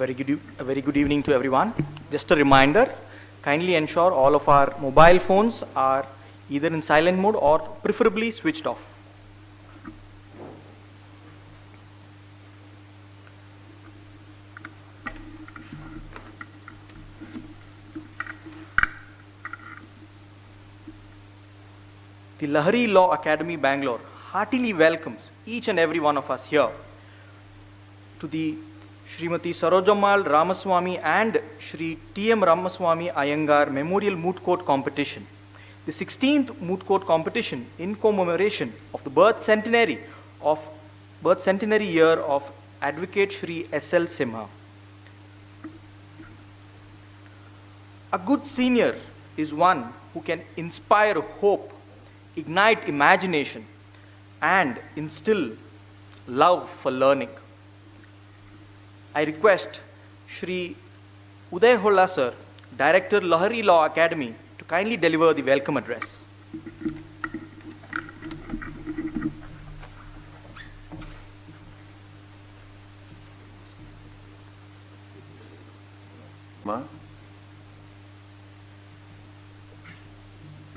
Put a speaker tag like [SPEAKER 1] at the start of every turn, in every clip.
[SPEAKER 1] A very good evening to everyone. Just a reminder, kindly ensure all of our mobile phones are either in silent mode or preferably switched off. The Lahari Law Academy, Bangalore heartily welcomes each and every one of us here to the Srimati Sarojammal Ramaswamy and Shri T.M. Ramaswamy Iyengar Memorial Moot Court Competition, the 16th Moot Court Competition in commemoration of the birth centenary year of Advocate Shri S.L. Simha. A good senior is one who can inspire hope, ignite imagination, and instill love for learning. I request Shri Uday Holla sir, Director Lahari Law Academy, to kindly deliver the welcome address.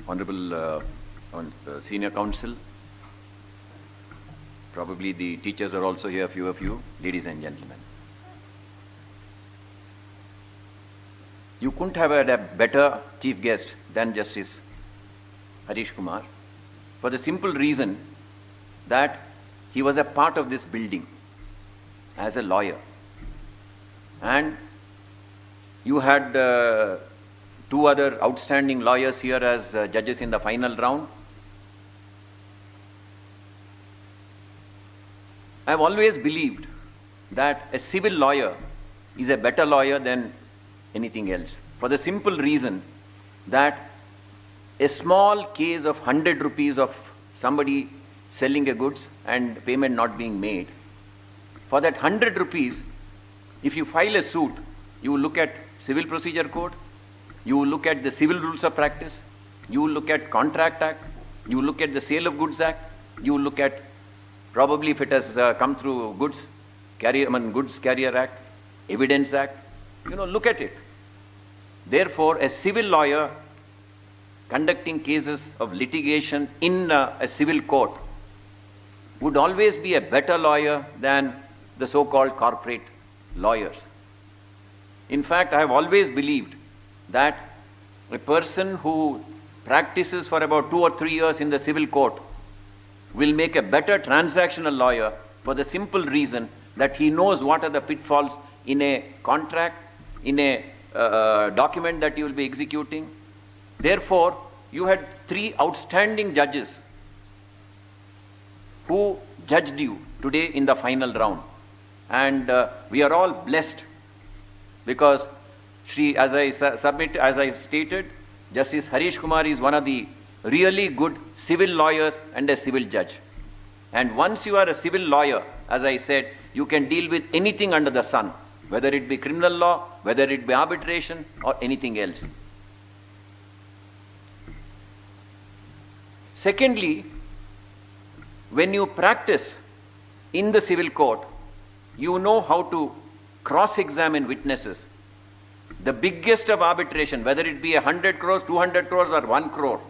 [SPEAKER 2] Honorable Senior Counsel, probably the teachers are also here, few of you, ladies and gentlemen. You couldn't have had a better chief guest than Justice Harish Kumar, for the simple reason that he was a part of this building as a lawyer. And you had two other outstanding lawyers here as judges in the final round. I've always believed that a civil lawyer is a better lawyer than anything else, for the simple reason that a small case of 100 rupees of somebody selling a goods and payment not being made, for that 100 rupees, if you file a suit, you look at Civil Procedure Code, you look at the Civil Rules of Practice, you look at Contract Act, you look at the Sale of Goods Act, you look at probably if it has come through Goods Carrier Act, Evidence Act, look at it. Therefore, a civil lawyer conducting cases of litigation in a civil court would always be a better lawyer than the so-called corporate lawyers. In fact, I have always believed that a person who practices for about 2 or 3 years in the civil court will make a better transactional lawyer, for the simple reason that he knows what are the pitfalls in a contract, in a document that you will be executing. Therefore, you had 3 outstanding judges who judged you today in the final round. And we are all blessed because as I stated, Justice Harish Kumar is one of the really good civil lawyers and a civil judge. And once you are a civil lawyer, as I said, you can deal with anything under the sun, whether it be criminal law, whether it be arbitration, or anything else. Secondly, when you practice in the civil court, you know how to cross-examine witnesses. The biggest of arbitration, whether it be 100 crores, 200 crores, or 1 crore,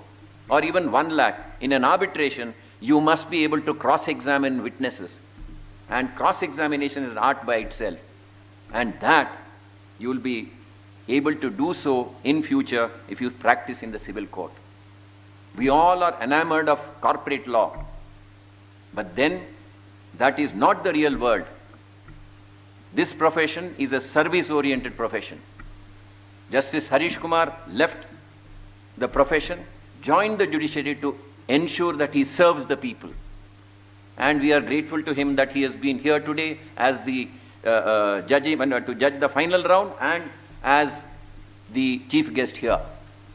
[SPEAKER 2] or even 1 lakh, in an arbitration, you must be able to cross-examine witnesses. And cross-examination is an art by itself. And that you will be able to do so in future if you practice in the civil court. We all are enamored of corporate law, but then that is not the real world. This profession is a service-oriented profession. Justice Harish Kumar left the profession, joined the judiciary to ensure that he serves the people. And we are grateful to him that he has been here today as the to judge the final round and as the chief guest here.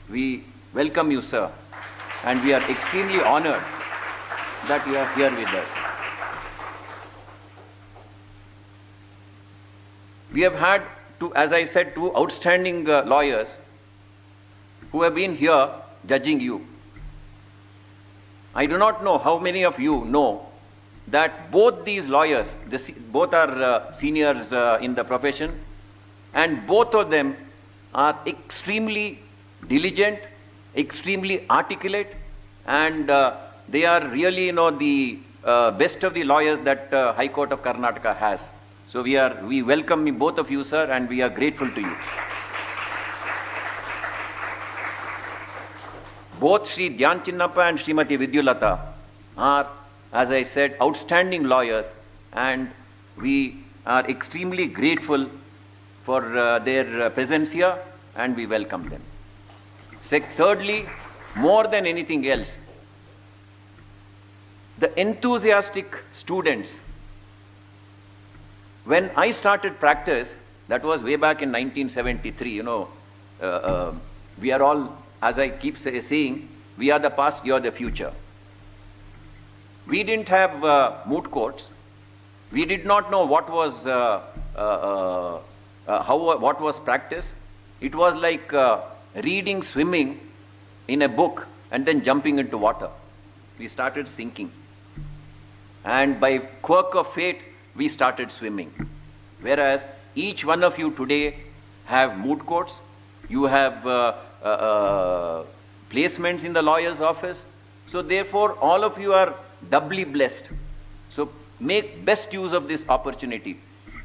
[SPEAKER 2] We welcome you, sir, and we are extremely honored that you are here with us. We have had, as I said, 2 outstanding lawyers who have been here judging you. I do not know how many of you know that both these lawyers, both are seniors in the profession, and both of them are extremely diligent, extremely articulate, and they are really, the best of the lawyers that High Court of Karnataka has. So we welcome both of you, sir, and we are grateful to you. Both Sri Dhyan Chinnappa and Srimati Vidyulata are, as I said, outstanding lawyers, and we are extremely grateful for their presence here, and we welcome them. Thirdly, more than anything else, the enthusiastic students. When I started practice, that was way back in 1973, we are all, as I keep saying, we are the past, you are the future. We didn't have moot courts. We did not know what was what was practice. It was like reading, swimming in a book, and then jumping into water. We started sinking, and by quirk of fate, we started swimming. Whereas each one of you today have moot courts. You have placements in the lawyer's office. So therefore, all of you are doubly blessed. So make best use of this opportunity.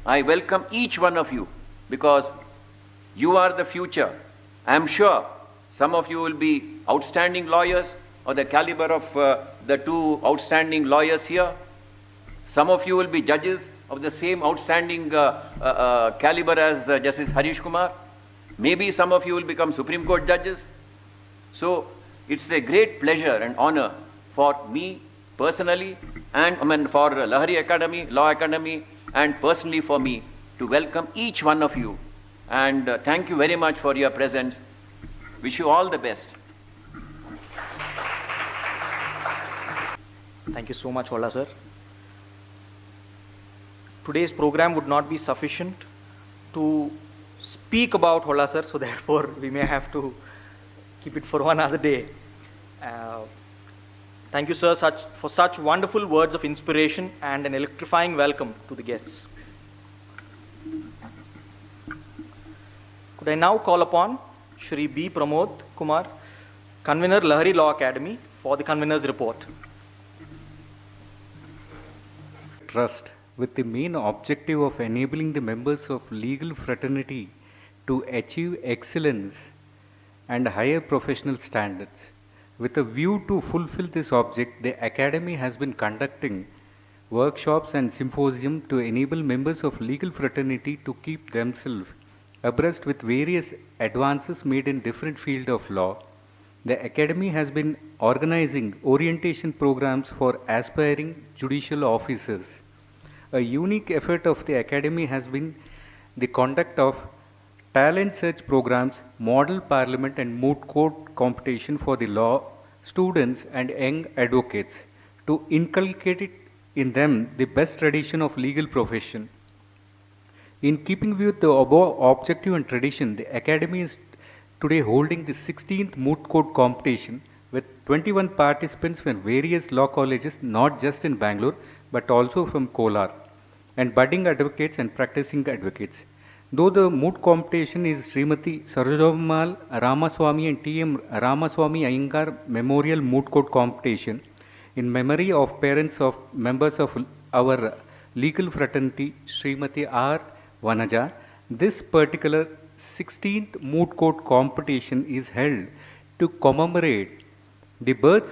[SPEAKER 2] I welcome each one of you because you are the future. I am sure some of you will be outstanding lawyers or the caliber of the two outstanding lawyers here. Some of you will be judges of the same outstanding caliber as Justice Harish Kumar. Maybe some of you will become Supreme Court judges. So it's a great pleasure and honor for me personally, and for Lahari Law Academy, and personally for me to welcome each one of you. And thank you very much for your presence. Wish you all the best.
[SPEAKER 1] Thank you so much, Holla sir. Today's program would not be sufficient to speak about Holla sir, so therefore we may have to keep it for one other day. Thank you, sir, for such wonderful words of inspiration and an electrifying welcome to the guests. Could I now call upon Shri B. Pramod Kumar, Convener, Lahari Law Academy, for the Convener's report.
[SPEAKER 3] Trust, with the main objective of enabling the members of legal fraternity to achieve excellence and higher professional standards. With a view to fulfill this object, the Academy has been conducting workshops and symposiums to enable members of legal fraternity to keep themselves abreast with various advances made in different fields of law. The Academy has been organizing orientation programs for aspiring judicial officers. A unique effort of the Academy has been the conduct of talent search programs, model parliament and moot court competition for the law students and young advocates to inculcate in them the best tradition of legal profession. In keeping with the above objective and tradition, the Academy is today holding the 16th moot court competition with 21 participants from various law colleges, not just in Bangalore, but also from Kolar, and budding advocates and practicing advocates. Though the moot competition is Srimati Sarojammal Ramaswamy and T.M. Ramaswamy Iyengar Memorial Moot Court Competition in memory of parents of members of our legal fraternity, Srimati R. Vanaja, this particular 16th moot court competition is held to commemorate the birth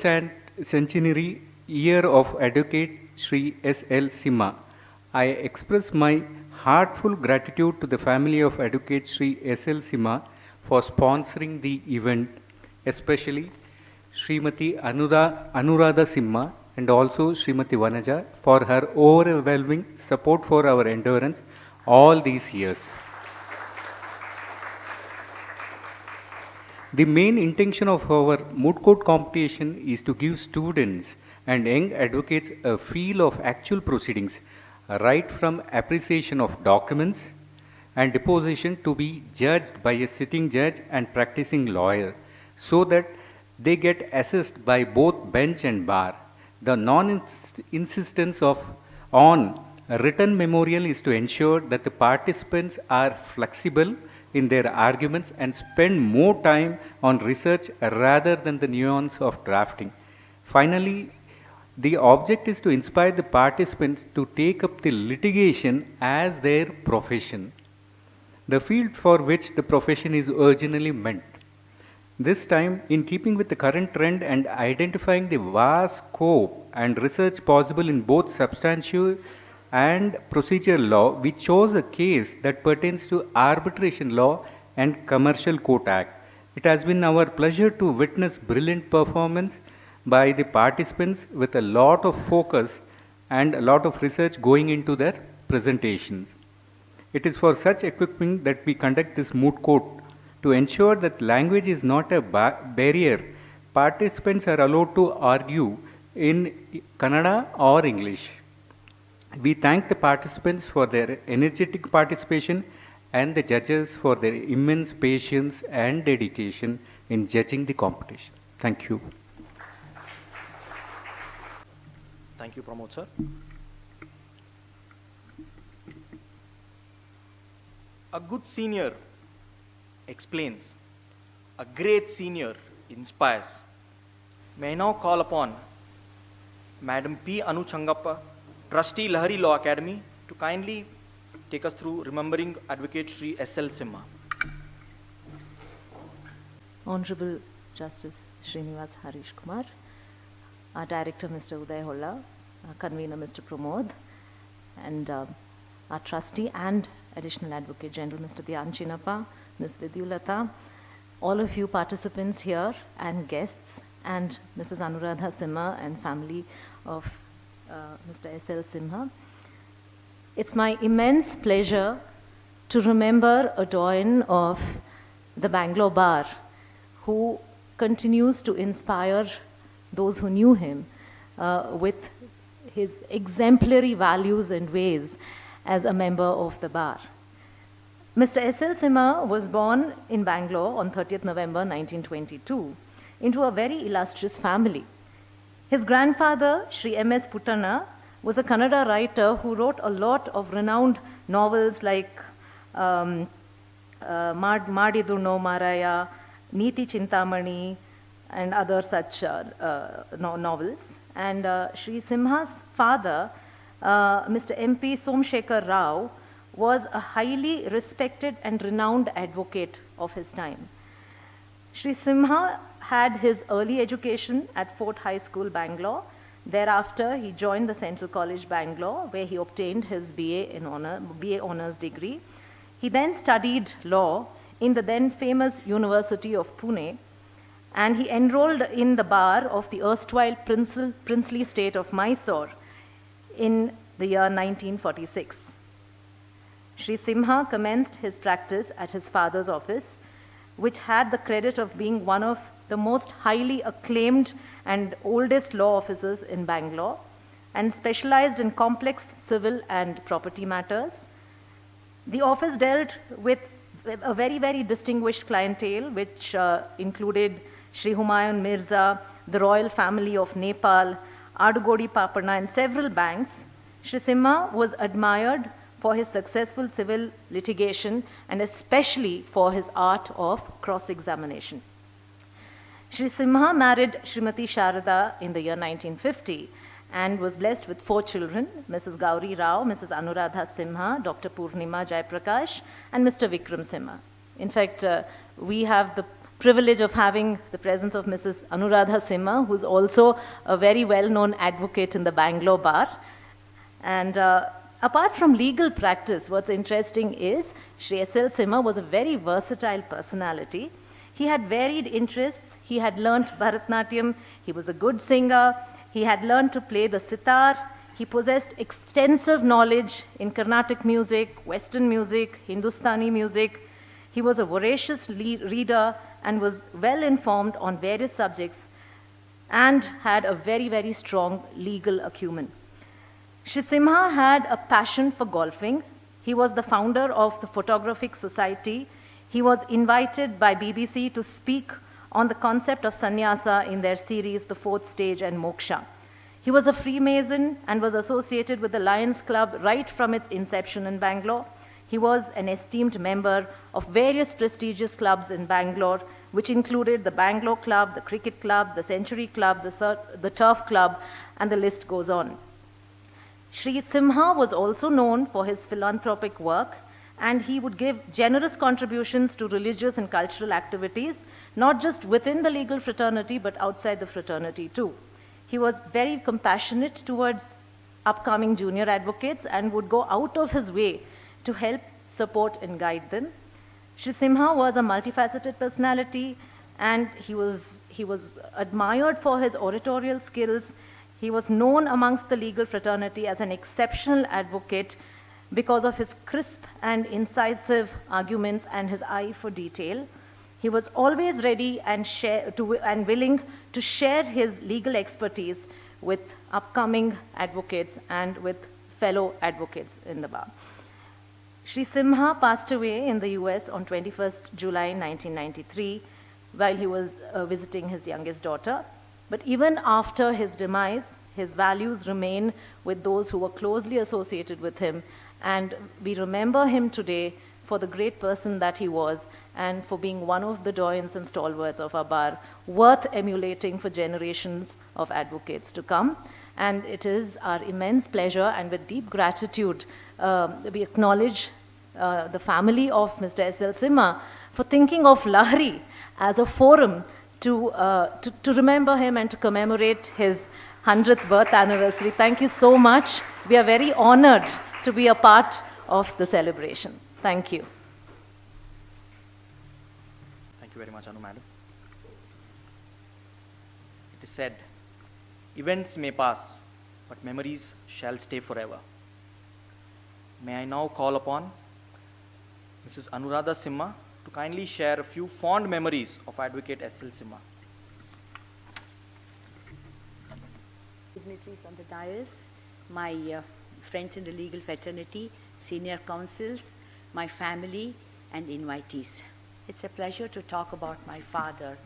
[SPEAKER 3] centenary year of Advocate Sri S.L. Simha. I express my heartfelt gratitude to the family of Advocate Sri S.L. Simha for sponsoring the event, especially Srimati Anuradha Simha and also Srimati Vanaja for her overwhelming support for our endurance all these years. The main intention of our moot court competition is to give students and young advocates a feel of actual proceedings, right from appreciation of documents and deposition to be judged by a sitting judge and practicing lawyer, so that they get assessed by both bench and bar. The non-insistence on A written memorial is to ensure that the participants are flexible in their arguments and spend more time on research rather than the nuance of drafting. Finally, the object is to inspire the participants to take up the litigation as their profession, the field for which the profession is originally meant. This time, in keeping with the current trend and identifying the vast scope and research possible in both substantive and procedural law, we chose a case that pertains to arbitration law and commercial court act. It has been our pleasure to witness brilliant performance by the participants with a lot of focus and a lot of research going into their presentations. It is for such equipping that we conduct this moot court to ensure that language is not a barrier. Participants are allowed to argue in Kannada or English. We thank the participants for their energetic participation and the judges for their immense patience and dedication in judging the competition. Thank you.
[SPEAKER 1] Thank you, Pramod sir. A good senior explains. A great senior inspires. May I now call upon Madam P. Anu Changappa, Trustee Lahari Law Academy, to kindly take us through remembering Advocate Shri S.L. Simha.
[SPEAKER 4] Honorable Justice Srinivas Harish Kumar, our Director Mr. Uday Holla, our Convener Mr. Pramod, and our Trustee and Additional Advocate General Mr. Dhyan Chinappa, Ms. Vidyulata, all of you participants here and guests, and Mrs. Anuradha Simha and family of Mr. S.L. Simha. It's my immense pleasure to remember a doyen of the Bangalore Bar who continues to inspire those who knew him with his exemplary values and ways as a member of the bar. Mr. S.L. Simha was born in Bangalore on 30th November 1922 into a very illustrious family. His grandfather, Shri M.S. Putana, was a Kannada writer who wrote a lot of renowned novels like Madidu No Maraya, Niti Chintamani, and other such novels. And Shri Simha's father, Mr. M.P. Somshekar Rao, was a highly respected and renowned advocate of his time. Shri Simha had his early education at Fort High School, Bangalore. Thereafter, he joined the Central College, Bangalore, where he obtained his BA Honours degree. He then studied law in the then famous University of Pune, and he enrolled in the bar of the erstwhile princely state of Mysore in the year 1946. Shri Simha commenced his practice at his father's office, which had the credit of being one of the most highly acclaimed and oldest law offices in Bangalore, and specialized in complex civil and property matters. The office dealt with a very, very distinguished clientele, which included Shri Humayun Mirza, the royal family of Nepal, Adugodi Paparna, and several banks. Shri Simha was admired for his successful civil litigation and especially for his art of cross-examination. Shri Simha married Srimati Sharada in the year 1950 and was blessed with 4 children, Mrs. Gauri Rao, Mrs. Anuradha Simha, Dr. Purnima Jaiprakash, and Mr. Vikram Simha. In fact, we have the privilege of having the presence of Mrs. Anuradha Simha, who's also a very well-known advocate in the Bangalore Bar. And apart from legal practice, what's interesting is Shri S.L. Simha was a very versatile personality. He had varied interests. He had learnt Bharatnatyam. He was a good singer. He had learned to play the sitar. He possessed extensive knowledge in Carnatic music, Western music, Hindustani music. He was a voracious reader and was well informed on various subjects and had a very, very strong legal acumen. Shri Simha had a passion for golfing. He was the founder of the Photographic Society. He was invited by BBC to speak on the concept of sannyasa in their series, The Fourth Stage and Moksha. He was a Freemason and was associated with the Lions Club right from its inception in Bangalore. He was an esteemed member of various prestigious clubs in Bangalore, which included the Bangalore Club, the Cricket Club, the Century Club, the Turf Club, and the list goes on. Sri Simha was also known for his philanthropic work, and he would give generous contributions to religious and cultural activities, not just within the legal fraternity, but outside the fraternity too. He was very compassionate towards upcoming junior advocates and would go out of his way to help, support, and guide them. Sri Simha was a multifaceted personality, and he was admired for his oratorial skills. He was known amongst the legal fraternity as an exceptional advocate because of his crisp and incisive arguments and his eye for detail. He was always ready and willing to share his legal expertise with upcoming advocates and with fellow advocates in the bar. Sri Simha passed away in the US on 21st July 1993 while he was visiting his youngest daughter. But even after his demise, his values remain with those who were closely associated with him, and we remember him today for the great person that he was and for being one of the doyens and stalwarts of our bar, worth emulating for generations of advocates to come. And it is our immense pleasure and with deep gratitude we acknowledge the family of Mr. S.L. Simha for thinking of Lahari as a forum to remember him and to commemorate his 100th birth anniversary. Thank you so much. We are very honored to be a part of the celebration. Thank you.
[SPEAKER 1] Thank you very much, Anu Madam. It is said, events may pass, but memories shall stay forever. May I now call upon Mrs. Anuradha Simha to kindly share a few fond memories of Advocate S.L. Simha.
[SPEAKER 5] Dignitaries on the dais, my friends in the legal fraternity, senior counsels, my family, and invitees. It's a pleasure to talk about my father.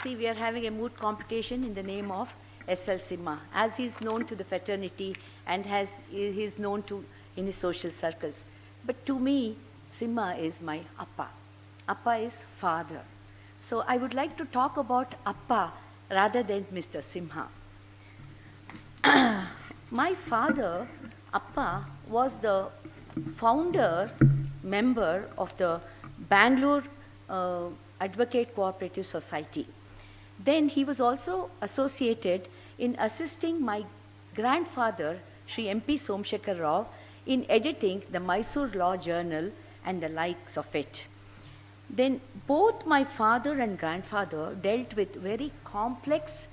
[SPEAKER 5] See, we are having a moot competition in the name of S.L. Simha, as he's known to the fraternity and he's known to in his social circles. But to me, Simha is my Appa. Appa is father. So I would like to talk about Appa rather than Mr. Simha. My father, Appa, was the founder member of the Bangalore Advocate Cooperative Society. Then he was also associated in assisting my grandfather, Sri M.P. Somshekar Rao, in editing the Mysore Law Journal and the likes of it. Then both my father and grandfather dealt with very complex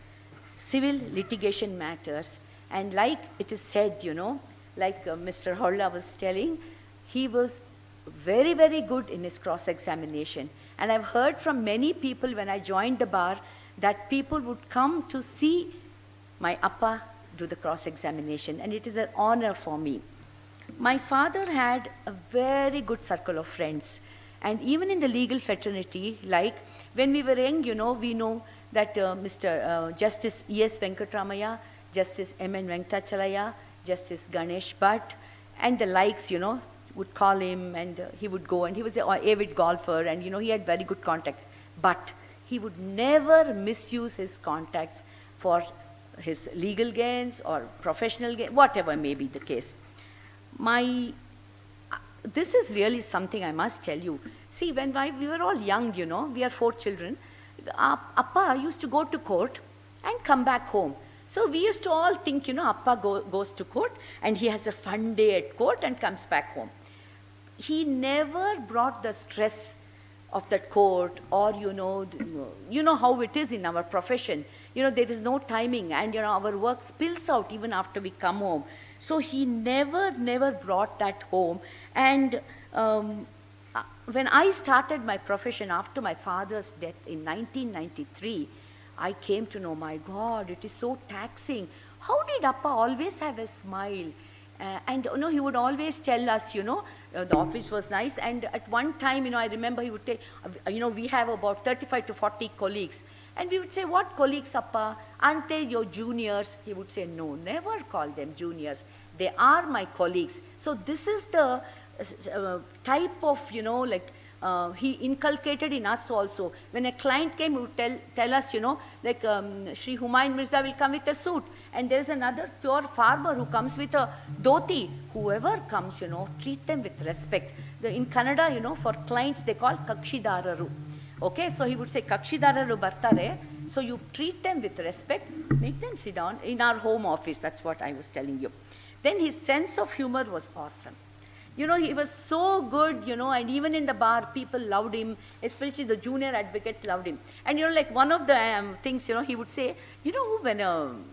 [SPEAKER 5] civil litigation matters, and like it is said, you know, like Mr. Holla was telling, he was very, very good in his cross-examination. And I've heard from many people when I joined the bar that people would come to see my Appa do the cross-examination, and it is an honor for me. My father had a very good circle of friends, and even in the legal fraternity, like when we were young, you know, we know that Mr. Justice E.S. Venkatramaya, Justice M.N. Venkatachalaya, Justice Ganesh Bhatt, and the likes, you know, would call him, and he would go, and he was an avid golfer, and, you know, he had very good contacts. But he would never misuse his contacts for his legal gains or professional gain, whatever may be the case. This is really something I must tell you. See, when we were all young, you know, we are 4 children, Appa used to go to court and come back home. So we used to all think, you know, Appa goes to court and he has a fun day at court and comes back home. He never brought the stress of that court, or you know how it is in our profession. You know, there is no timing, and you know, our work spills out even after we come home. So he never brought that home. And when I started my profession after my father's death in 1993, I came to know, my God, it is so taxing. How did Appa always have a smile? And you know, he would always tell us, you know, the office was nice. And at one time, you know, I remember he would say, you know, we have about 35 to 40 colleagues. And we would say, what colleagues, Appa? Aren't they your juniors? He would say, no, never call them juniors. They are my colleagues. So this is the type of, he inculcated in us also. When a client came, he would tell us, Shri Humayun Mirza will come with a suit. And there's another pure farmer who comes with a dhoti. Whoever comes, treat them with respect. In Kannada, for clients, they call kakshidararu. Okay, so he would say, kakshidararu bartare. So you treat them with respect, make them sit down in our home office. That's what I was telling you. Then his sense of humor was awesome. He was so good, and even in the bar, people loved him, especially the junior advocates loved him. And, one of the things, he would say, when an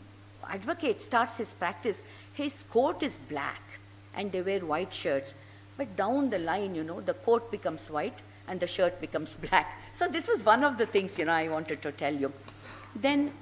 [SPEAKER 5] advocate starts his practice, his coat is black and they wear white shirts. But down the line, the coat becomes white and the shirt becomes black. So this was one of the things, I wanted to tell you. Then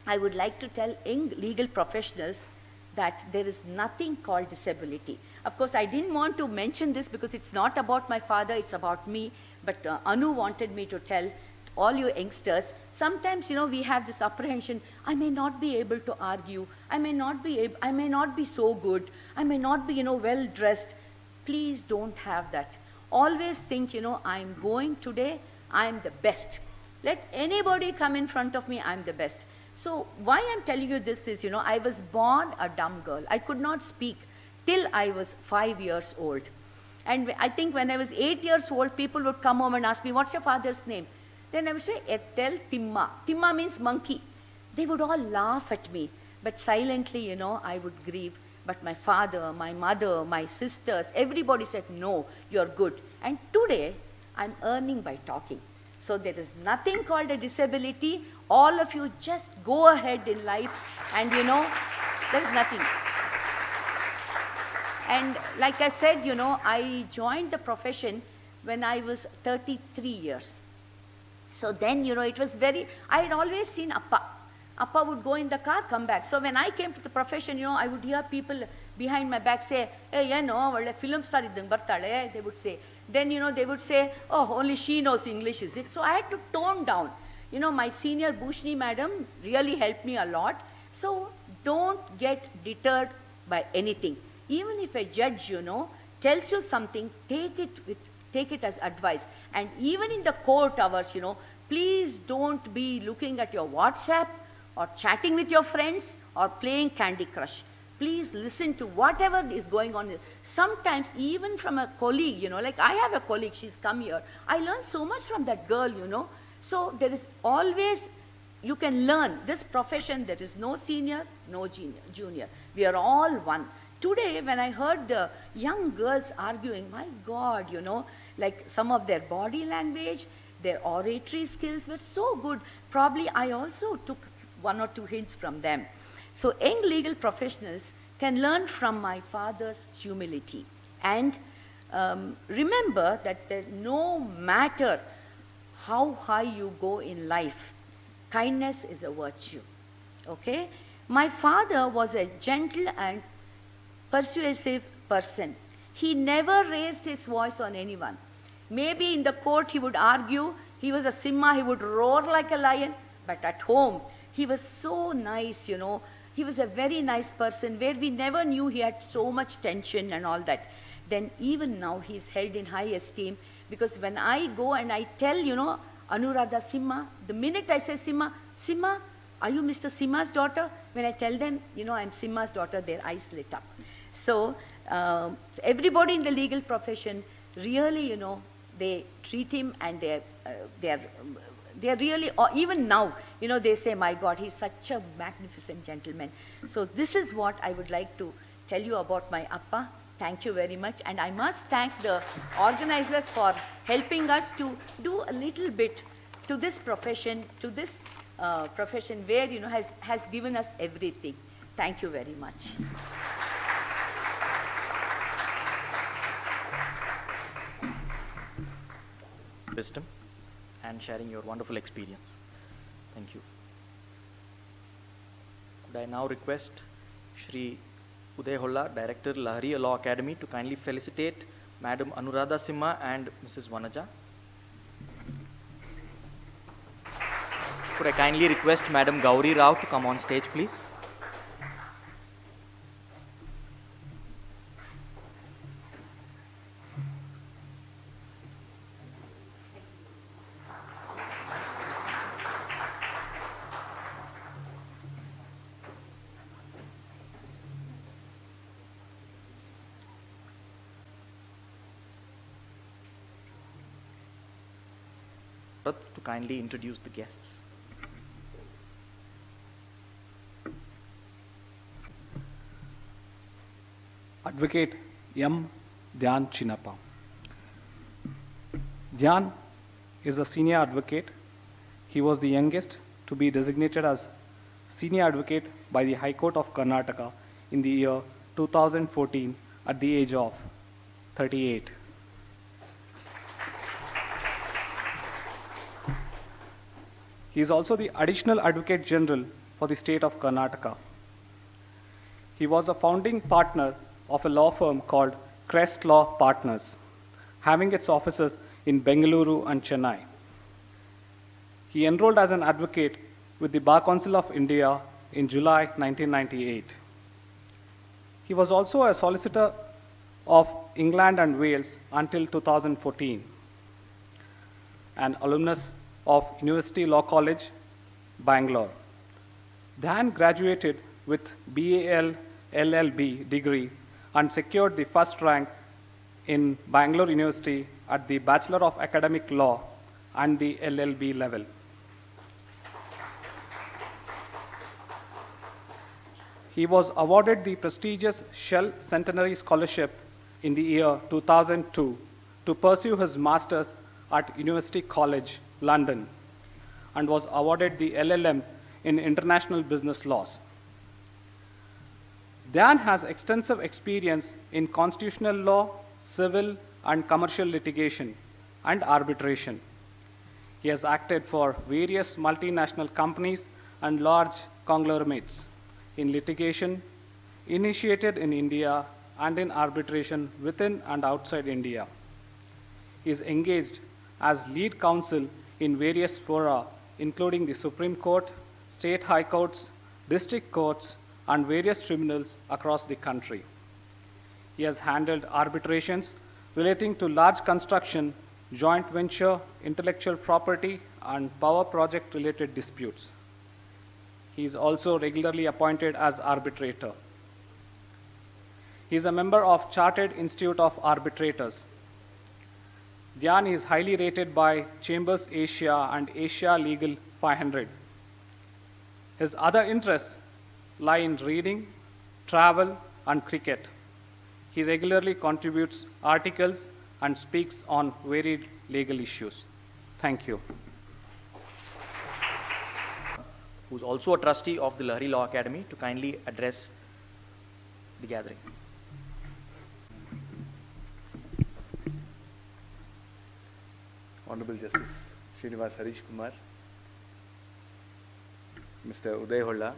[SPEAKER 5] I would like to tell young legal professionals that there is nothing called disability. Of course, I didn't want to mention this because it's not about my father, it's about me. But Anu wanted me to tell all you youngsters, sometimes, we have this apprehension, I may not be able to argue, I may not be so good, I may not be, well dressed. Please don't have that. Always think, I'm going today, I'm the best. Let anybody come in front of me, I'm the best. So why I'm telling you this is, I was born a dumb girl. I could not speak till I was 5 years old. And I think when I was 8 years old, people would come home and ask me, what's your father's name? Then I would say, Ethel Timma. Timma means monkey. They would all laugh at me. But silently, I would grieve. But my father, my mother, my sisters, everybody said, no, you're good. And today, I'm earning by talking. So there is nothing called a disability. All of you just go ahead in life and there is nothing. And like I said, I joined the profession when I was 33 years. So then, it was I had always seen Appa. Appa would go in the car, come back. So when I came to the profession, I would hear people behind my back say, hey, a film star idang bartale, they would say. Then, they would say, oh, only she knows English, is it? So I had to tone down. My senior Bhushni madam really helped me a lot. So don't get deterred by anything. Even if a judge, tells you something, take it as advice. And even in the court hours, please don't be looking at your WhatsApp or chatting with your friends or playing Candy Crush. Please listen to whatever is going on. Sometimes even from a colleague, like I have a colleague, she's come here. I learned so much from that girl, So there is always, you can learn. This profession, there is no senior, no junior. We are all one. Today, when I heard the young girls arguing, my God, like some of their body language, their oratory skills were so good. Probably I also took 1 or 2 hints from them. So young legal professionals can learn from my father's humility. And remember that no matter how high you go in life, kindness is a virtue. Okay? My father was a gentle and persuasive person. He never raised his voice on anyone. Maybe in the court he would argue, he was a simha, he would roar like a lion, but at home he was so nice, He was a very nice person where we never knew he had so much tension and all that. Then even now he is held in high esteem because when I go and I tell, Anuradha Simha, the minute I say Simha, are you Mr. Simha's daughter? When I tell them, I'm Simha's daughter, their eyes lit up. So everybody in the legal profession really, they treat him and they're really, even now, they say, my God, he's such a magnificent gentleman. So this is what I would like to tell you about my Appa. Thank you very much. And I must thank the organizers for helping us to do a little bit to this profession, where, has given us everything. Thank you very much.
[SPEAKER 1] Wisdom and sharing your wonderful experience. Thank you. Could I now request Shri Uday Holla, Director, Lahari Law Academy, to kindly felicitate Madam Anuradha Simha and Mrs. Vanaja. Could I kindly request Madam Gauri Rao to come on stage, please? To kindly introduce the guests.
[SPEAKER 6] Advocate M. Dhyan Chinappa. Dhyan is a senior advocate. He was the youngest to be designated as senior advocate by the High Court of Karnataka in the year 2014 at the age of 38. He is also the Additional Advocate General for the state of Karnataka. He was a founding partner of a law firm called Crest Law Partners, having its offices in Bengaluru and Chennai. He enrolled as an advocate with the Bar Council of India in July 1998. He was also a solicitor of England and Wales until 2014, an alumnus of University Law College, Bangalore. Dhyan graduated with BAL LLB degree and secured the first rank in Bangalore University at the Bachelor of Academic Law and the LLB level. He was awarded the prestigious Shell Centenary Scholarship in the year 2002 to pursue his master's at University College, London, and was awarded the LLM in International Business Laws. Dhyan has extensive experience in constitutional law, civil and commercial litigation, and arbitration. He has acted for various multinational companies and large conglomerates in litigation, initiated in India, and in arbitration within and outside India. He is engaged as lead counsel in various fora, including the Supreme Court, state high courts, district courts, and various tribunals across the country. He has handled arbitrations relating to large construction, joint venture, intellectual property, and power project-related disputes. He is also regularly appointed as arbitrator. He is a member of Chartered Institute of Arbitrators. Dhyan is highly rated by Chambers Asia and Asia Legal 500. His other interests lie in reading, travel, and cricket. He regularly contributes articles and speaks on varied legal issues. Thank you.
[SPEAKER 1] Who's also a trustee of the Lahari Law Academy, to kindly address the gathering.
[SPEAKER 7] Honorable Justice Srinivas Harish Kumar, Mr. Uday Holla,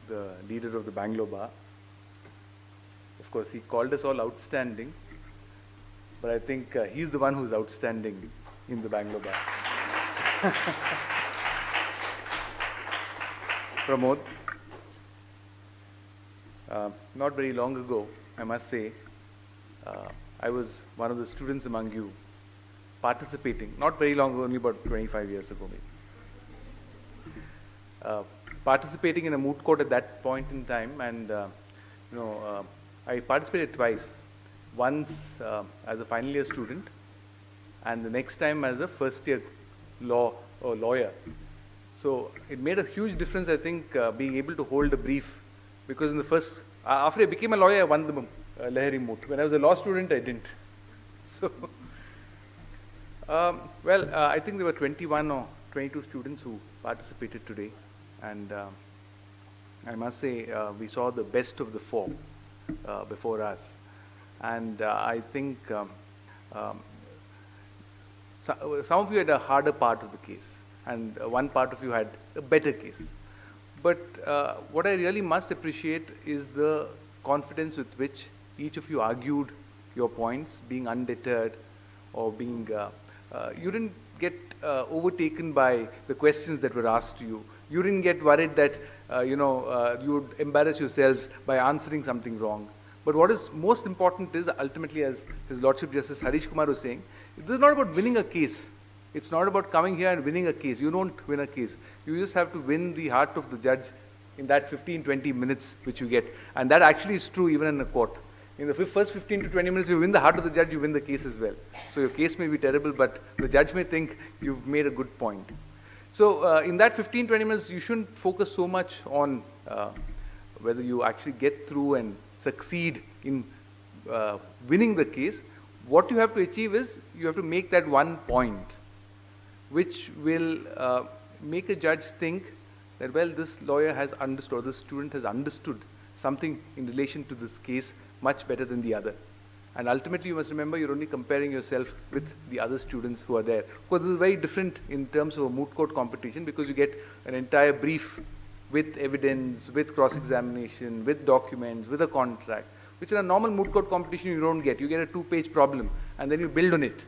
[SPEAKER 7] the leader of the Bangalore Bar. Of course, he called us all outstanding, but I think he's the one who's outstanding in the Bangalore Bar. Pramod, not very long ago, I must say, I was one of the students among you participating, not very long ago, only about 25 years ago maybe, participating in a moot court at that point in time, and I participated twice. Once as a final year student, and the next time as a first year lawyer. So it made a huge difference, I think, being able to hold a brief, because in the first, after I became a lawyer, I won the Lahari moot. When I was a law student, I didn't. So, I think there were 21 or 22 students who participated today, and I must say we saw the best of the four before us, and I think some of you had a harder part of the case, and one part of you had a better case. But what I really must appreciate is the confidence with which each of you argued your points, being undeterred, or being, you didn't get overtaken by the questions that were asked to you. You didn't get worried that, you would embarrass yourselves by answering something wrong. But what is most important is, ultimately, as His Lordship Justice Harish Kumar was saying, this is not about winning a case. It's not about coming here and winning a case. You don't win a case. You just have to win the heart of the judge in that 15, 20 minutes which you get. And that actually is true even in a court. In the first 15 to 20 minutes, you win the heart of the judge, you win the case as well. So your case may be terrible, but the judge may think you've made a good point. So in that 15, 20 minutes, you shouldn't focus so much on whether you actually get through and succeed in winning the case. What you have to achieve is, you have to make that one point which will make a judge think that, well, this lawyer has understood, or this student has understood something in relation to this case much better than the other. And ultimately, you must remember, you're only comparing yourself with the other students who are there. Of course, this is very different in terms of a moot court competition, because you get an entire brief with evidence, with cross-examination, with documents, with a contract, which in a normal moot court competition you don't get. You get a 2-page problem, and then you build on it.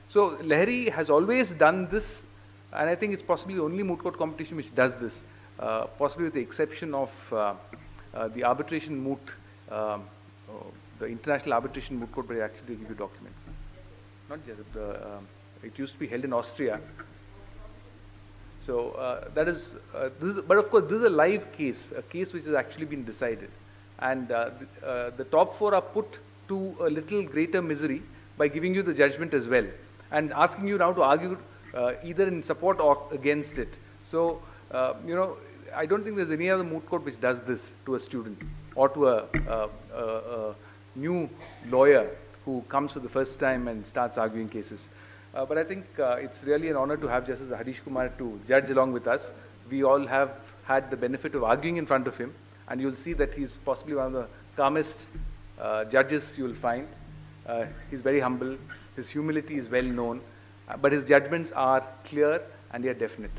[SPEAKER 7] So Lahari has always done this, and I think it's possibly the only moot court competition which does this, possibly with the exception of the arbitration moot, the international arbitration moot court, where they actually give you documents. Not just, it used to be held in Austria. So that is, but of course this is a live case, a case which has actually been decided. And the top 4 are put to a little greater misery by giving you the judgment as well, and asking you now to argue either in support or against it. So, I don't think there's any other moot court which does this to a student or to a new lawyer who comes for the first time and starts arguing cases. But I think it's really an honor to have Justice Harish Kumar to judge along with us. We all have had the benefit of arguing in front of him, and you'll see that he's possibly one of the calmest judges you'll find. He's very humble. His humility is well known, but his judgments are clear and they are definite.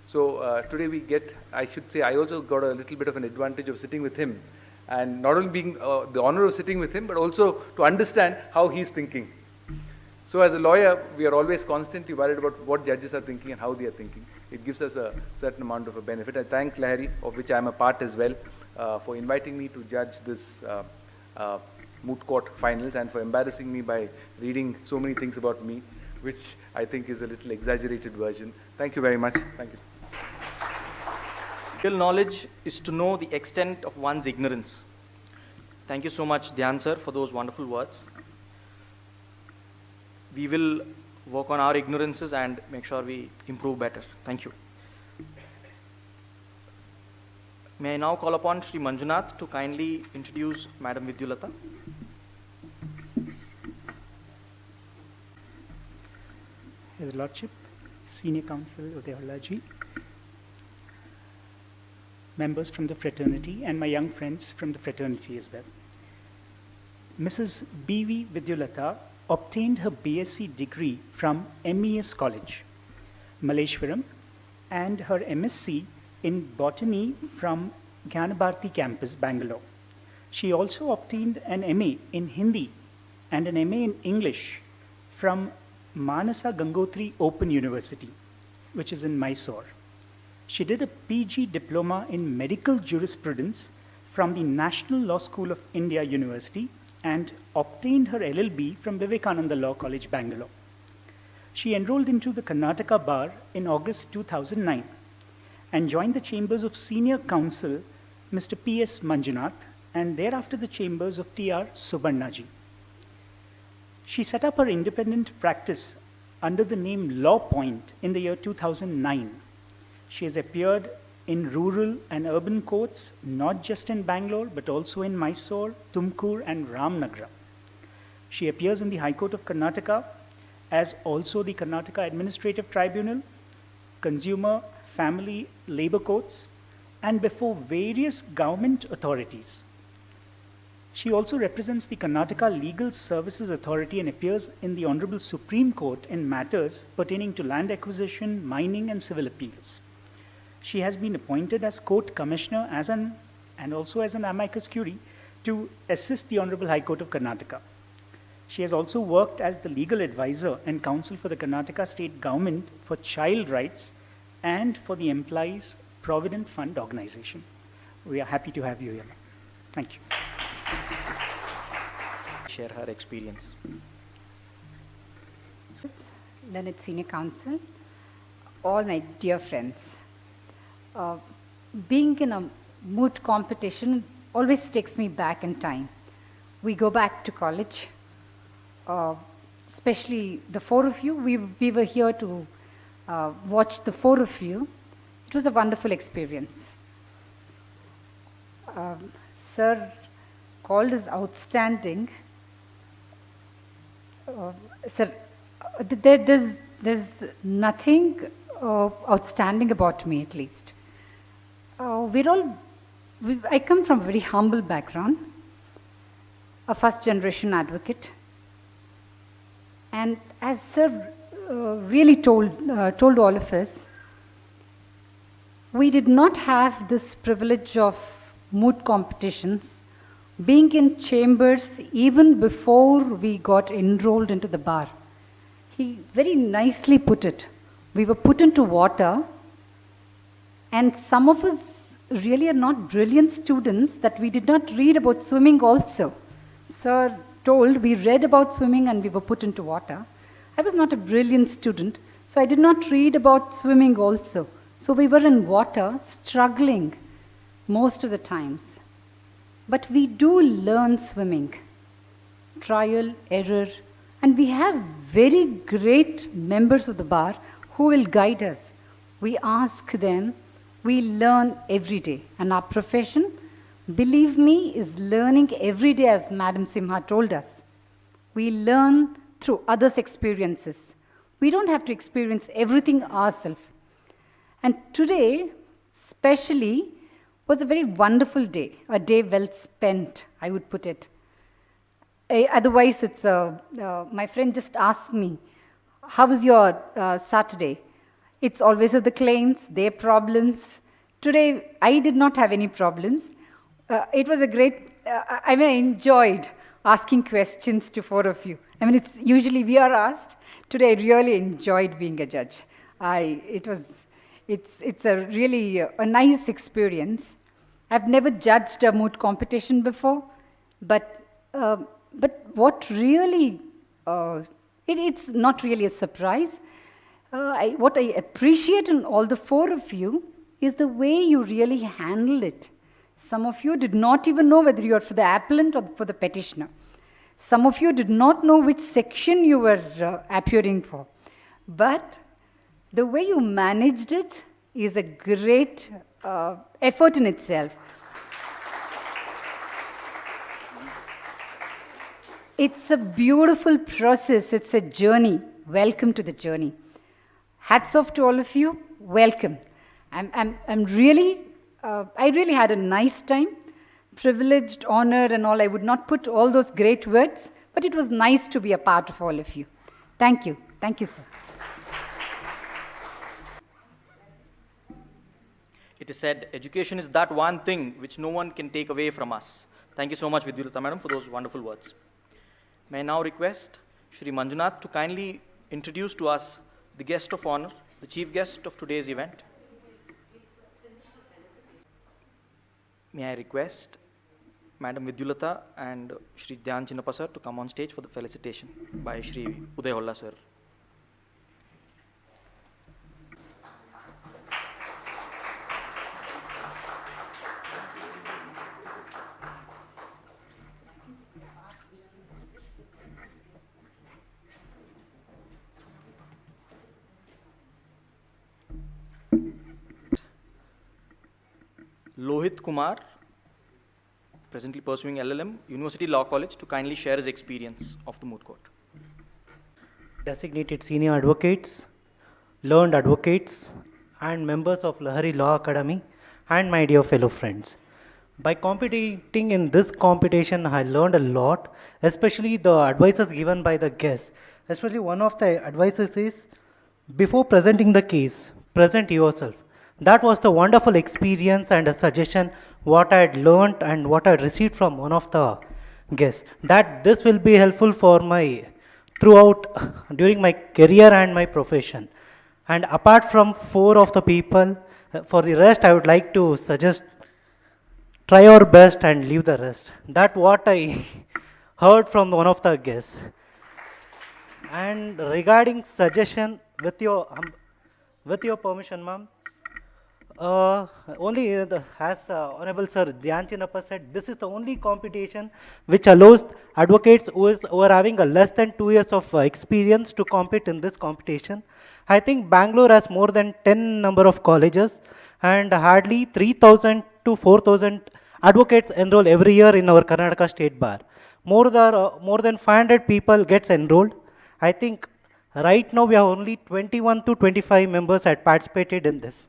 [SPEAKER 7] So today we get, I should say, I also got a little bit of an advantage of sitting with him, and not only being the honor of sitting with him, but also to understand how he's thinking. So as a lawyer, we are always constantly worried about what judges are thinking and how they are thinking. It gives us a certain amount of a benefit. I thank Lahari, of which I am a part as well, for inviting me to judge this moot court finals, and for embarrassing me by reading so many things about me, which I think is a little exaggerated version. Thank you very much. Thank you.
[SPEAKER 1] Real knowledge is to know the extent of one's ignorance. Thank you so much, Dhyan sir, for those wonderful words. We will work on our ignorances and make sure we improve better. Thank you. May I now call upon Sri Manjunath to kindly introduce Madam Vidyulata.
[SPEAKER 8] His Lordship, Senior Counsel Udayawala-ji, members from the fraternity, and my young friends from the fraternity as well. Mrs. B.V. Vidyulata obtained her BSc degree from MES College, Malleshwaram, and her MSc in botany from Gyanabharati campus, Bangalore. She also obtained an MA in Hindi and an MA in English from Manasa Gangotri Open University, which is in Mysore. She did a PG diploma in medical jurisprudence from the National Law School of India University and obtained her LLB from Vivekananda Law College, Bangalore. She enrolled into the Karnataka Bar in August 2009 and joined the chambers of Senior Counsel Mr. P.S. Manjunath and thereafter the chambers of T.R. Subarnaji. She set up her independent practice under the name Law Point in the year 2009. She has appeared in rural and urban courts, not just in Bangalore, but also in Mysore, Tumkur, and Ramnagar. She appears in the High Court of Karnataka, as also the Karnataka Administrative Tribunal, Consumer, Family, Labor Courts, and before various government authorities. She also represents the Karnataka Legal Services Authority and appears in the Honorable Supreme Court in matters pertaining to land acquisition, mining, and civil appeals. She has been appointed as Court Commissioner and also as an amicus curiae to assist the Honorable High Court of Karnataka. She has also worked as the legal advisor and counsel for the Karnataka state government for child rights and for the Employees Provident Fund organization. We are happy to have you here. Thank you.
[SPEAKER 1] Share her experience.
[SPEAKER 9] Learned Senior Counsel, all my dear friends. Being in a moot competition always takes me back in time. We go back to college, especially the four of you. We were here to watch the four of you. It was a wonderful experience. Sir called us outstanding. Sir, there's nothing outstanding about me, at least. I come from a very humble background, a first-generation advocate. And as Sir really told all of us, we did not have this privilege of moot competitions, being in chambers even before we got enrolled into the bar. He very nicely put it. We were put into water, and some of us really are not brilliant students that we did not read about swimming also. Sir told we read about swimming and we were put into water. I was not a brilliant student, so I did not read about swimming also. So we were in water, struggling most of the times. But we do learn swimming, trial, error, and we have very great members of the bar who will guide us. We ask them, we learn every day. And our profession, believe me, is learning every day, as Madam Simha told us. We learn through others' experiences. We don't have to experience everything ourselves. And today, especially, was a very wonderful day, a day well spent, I would put it. Otherwise, it's my friend just asked me, how was your Saturday? It's always the clients, their problems. Today, I did not have any problems. It was a great, I enjoyed asking questions to four of you. It's usually we are asked. Today, I really enjoyed being a judge. It's a really a nice experience. I've never judged a moot competition before, but what really, it's not really a surprise. What I appreciate in all the four of you is the way you really handle it. Some of you did not even know whether you are for the appellant or for the petitioner. Some of you did not know which section you were appearing for. But the way you managed it is a great effort in itself. It's a beautiful process. It's a journey. Welcome to the journey. Hats off to all of you. Welcome. I'm really, I really had a nice time. Privileged, honored, and all. I would not put all those great words, but it was nice to be a part of all of you. Thank you. Thank you, sir.
[SPEAKER 1] It is said, education is that one thing which no one can take away from us. Thank you so much, Vidyulata Madam, for those wonderful words. May I now request Shri Manjunath to kindly introduce to us the guest of honor, the chief guest of today's event. May I request Madam Vidyulata and Shri Dhyan Chinnappa sir to come on stage for the felicitation by Shri Uday Holla sir. Lohit Kumar, presently pursuing LLM, University Law College, to kindly share his experience of the Moot Court.
[SPEAKER 10] Designated senior advocates, learned advocates, and members of Lahari Law Academy, and my dear fellow friends. By competing in this competition, I learned a lot, especially the advices given by the guests. Especially one of the advices is, before presenting the case, present yourself. That was the wonderful experience and a suggestion what I had learned and what I received from one of the guess that this will be helpful for my throughout during my career and my profession. And apart from four of the people, for the rest, I would like to suggest try your best and leave the rest. That what I heard from one of the guests. And regarding suggestion, with your permission, ma'am, only as Honorable Sir Dhyan Chinappa said, this is the only competition which allows advocates who are having a less than 2 years of experience to compete in this competition. I think Bangalore has more than 10 number of colleges and hardly 3,000 to 4,000 advocates enroll every year in our Karnataka State Bar. More than 500 people gets enrolled. I think right now we have only 21 to 25 members had participated in this.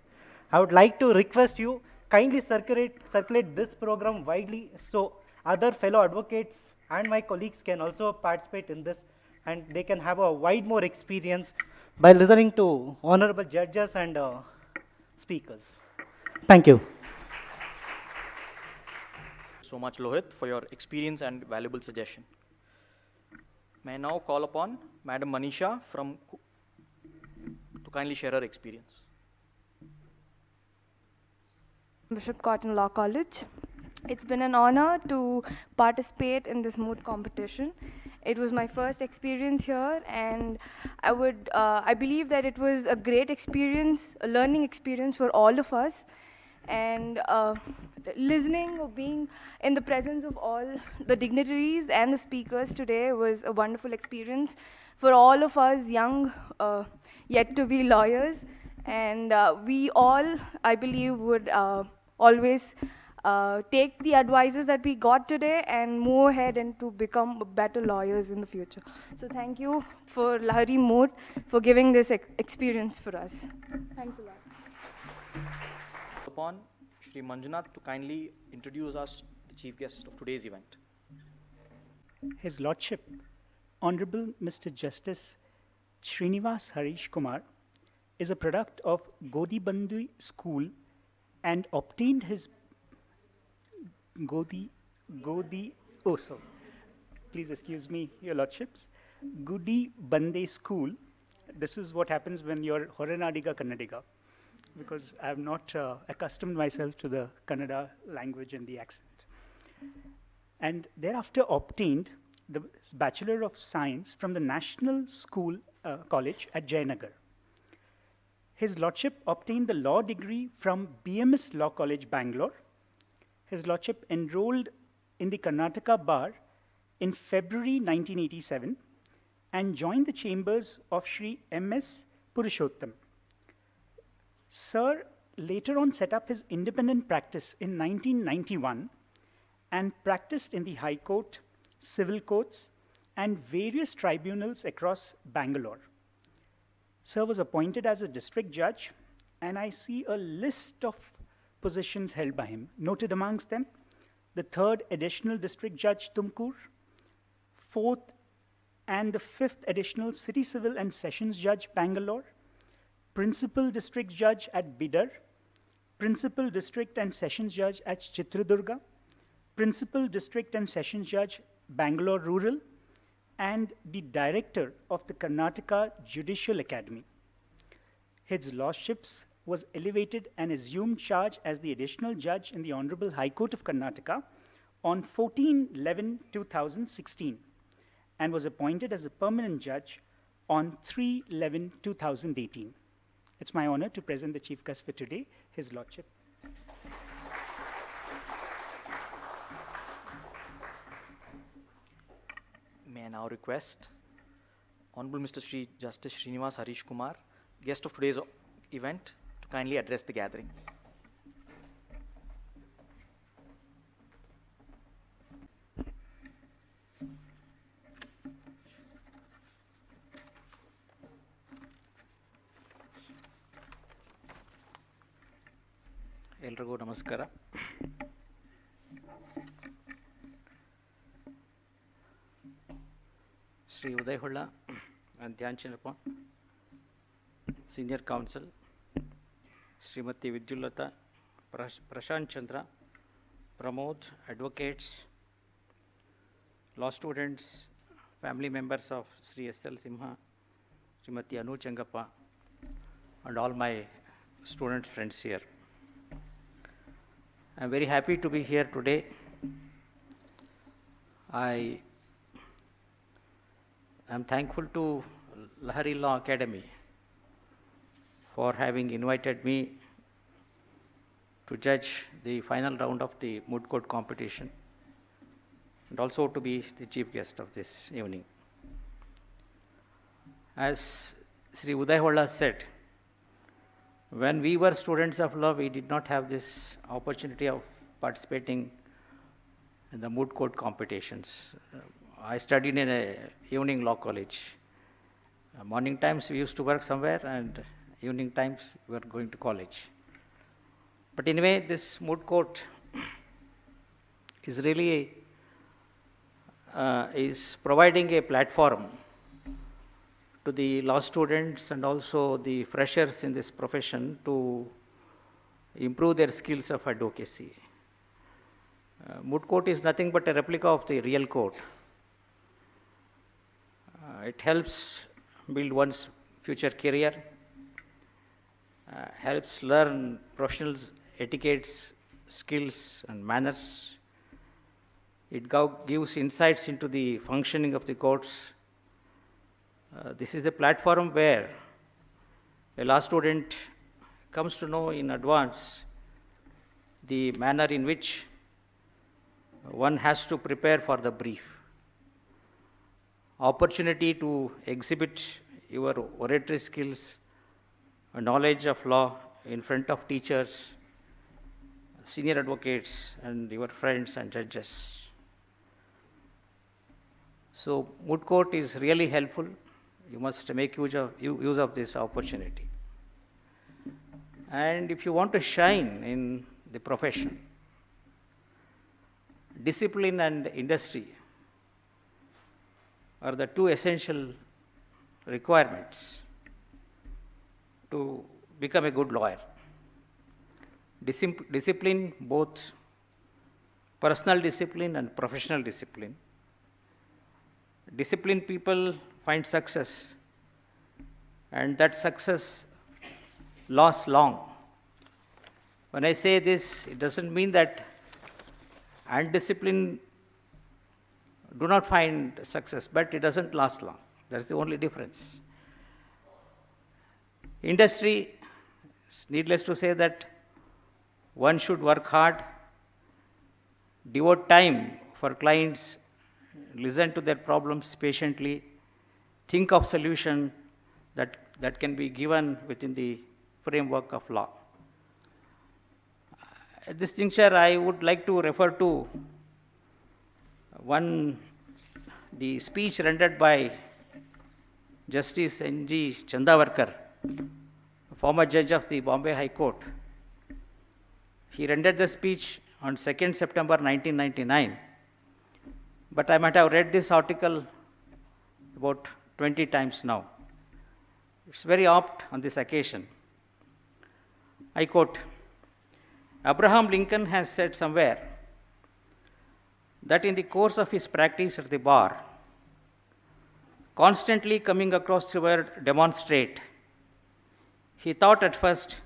[SPEAKER 10] I would like to request you kindly circulate this program widely so other fellow advocates and my colleagues can also participate in this and they can have a wide more experience by listening to honorable judges and speakers. Thank you.
[SPEAKER 1] So much, Lohit, for your experience and valuable suggestion. May I now call upon Madam Manisha to kindly share her experience.
[SPEAKER 11] Bishop Cotton Law College. It's been an honor to participate in this moot competition. It was my first experience here, and I believe that it was a great experience, a learning experience for all of us. And listening or being in the presence of all the dignitaries and the speakers today was a wonderful experience for all of us young, yet to be lawyers. And we all, I believe, would always take the advices that we got today and move ahead and to become better lawyers in the future. So thank you for Lahari Moot for giving this experience for us. Thanks a lot.
[SPEAKER 1] Upon Shri Manjunath to kindly introduce us the chief guest of today's event.
[SPEAKER 8] His Lordship, Honorable Mr. Justice Srinivas Harish Kumar, is a product of Godibandhu School and obtained his please excuse me, Your Lordships, Gudi Bande School. This is what happens when you're Horanadiga Kannadiga, because I have not accustomed myself to the Kannada language and the accent. And thereafter obtained the Bachelor of Science from the National School College at Jayanagar. His Lordship obtained the law degree from BMS Law College, Bangalore. His Lordship enrolled in the Karnataka Bar in February 1987 and joined the chambers of Shri M.S. Purushottam. Sir later on set up his independent practice in 1991 and practiced in the High Court, civil courts, and various tribunals across Bangalore. Sir was appointed as a district judge, and I see a list of positions held by him. Noted amongst them, the 3rd Additional District Judge, Tumkur, 4th and the 5th Additional City Civil and Sessions Judge, Bangalore, Principal District Judge at Bidar, Principal District and Sessions Judge at Chitradurga, Principal District and Sessions Judge, Bangalore Rural, and the Director of the Karnataka Judicial Academy. His Lordships was elevated and assumed charge as the additional judge in the Honorable High Court of Karnataka on 14/11/2016 and was appointed as a permanent judge on 3/11/2018. It's my honor to present the chief guest for today, His Lordship.
[SPEAKER 1] May I now request Honorable Mr. Shri Justice Srinivas Harish Kumar, guest of today's event, to kindly address the gathering.
[SPEAKER 3] ಎಲ್ರಿಗೂ ನಮಸ್ಕಾರ. Shri Uday Holla and Dhyan Chinnappa, senior counsel, Shrimati Vidyullata, Prashant Chandra, Pramod, advocates,
[SPEAKER 12] law students, family members of Sri S.L. Simha, Srimati Anu Changappa, and all my student friends here. I am very happy to be here today. I am thankful to Lahari Law Academy for having invited me to judge the final round of the Moot Court competition and also to be the chief guest of this evening. As Sri Udayawala said, when we were students of law, we did not have this opportunity of participating in the Moot Court competitions. I studied in a evening law college. Morning times we used to work somewhere, and evening times we were going to college. But anyway, this Moot Court is really is providing a platform to the law students and also the freshers in this profession to improve their skills of advocacy. Moot Court is nothing but a replica of the real court. It helps build one's future career, helps learn professional etiquettes, skills, and manners. It gives insights into the functioning of the courts. This is a platform where a law student comes to know in advance the manner in which one has to prepare for the brief. Opportunity to exhibit your oratory skills, knowledge of law in front of teachers, senior advocates, and your friends and judges. So, Moot Court is really helpful. You must make use of this opportunity. And if you want to shine in the profession, discipline and industry are the two essential requirements to become a good lawyer. Discipline, both personal discipline and professional discipline. Disciplined people find success, and that success lasts long. When I say this, it doesn't mean that undisciplined do not find success, but it doesn't last long. That's the only difference. Industry, needless to say that one should work hard, devote time for clients, listen to their problems patiently, think of solution that can be given within the framework of law. At this juncture, I would like to refer to the speech rendered by Justice N.G. Chandavarkar, former judge of the Bombay High Court. He rendered the speech on 2nd September 1999, but I might have read this article about 20 times now. It's very apt on this occasion. I quote, Abraham Lincoln has said somewhere that in the course of his practice at the bar, constantly coming across the word demonstrate, he thought at first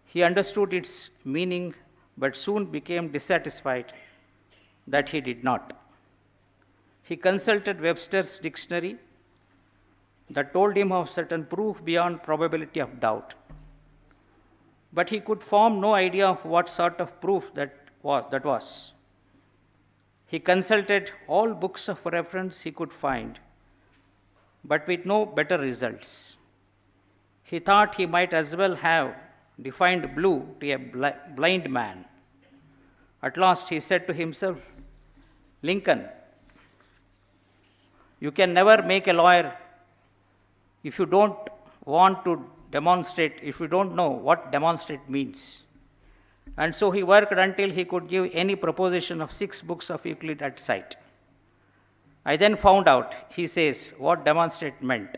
[SPEAKER 12] he understood its meaning, but soon became dissatisfied that he did not. He consulted Webster's dictionary that told him of certain proof beyond probability of doubt, but he could form no idea of what sort of proof that was. He consulted all books of reference he could find, but with no better results. He thought he might as well have defined blue to a blind man. At last he said to himself, Lincoln, you can never make a lawyer if you don't want to demonstrate, if you don't know what demonstrate means. And so he worked until he could give any proposition of 6 books of Euclid at sight. I then found out, he says, what demonstrate meant.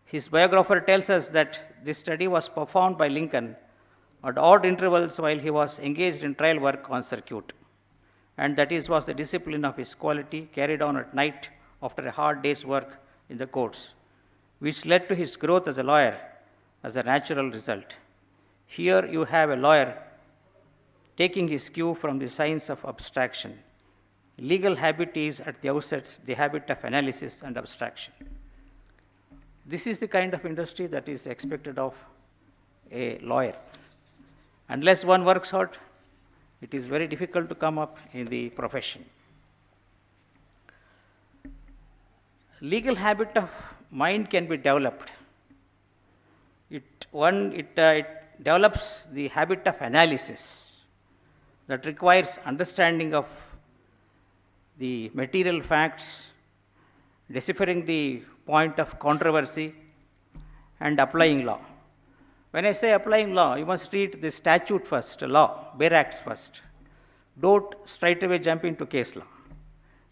[SPEAKER 12] His biographer tells us that this study was performed by Lincoln at odd intervals while he was engaged in trial work on circuit. and that was the discipline of his quality carried on at night after a hard day's work in the courts, which led to his growth as a lawyer as a natural result. Here you have a lawyer taking his cue from the science of abstraction. Legal habit is, at the outset, the habit of analysis and abstraction. This is the kind of industry that is expected of a lawyer. Unless one works hard, it is very difficult to come up in the profession. Legal habit of mind can be developed. It develops the habit of analysis that requires understanding of the material facts, deciphering the point of controversy, and applying law. When I say applying law, you must read the statute first, law, bare acts first. Don't straight away jump into case law.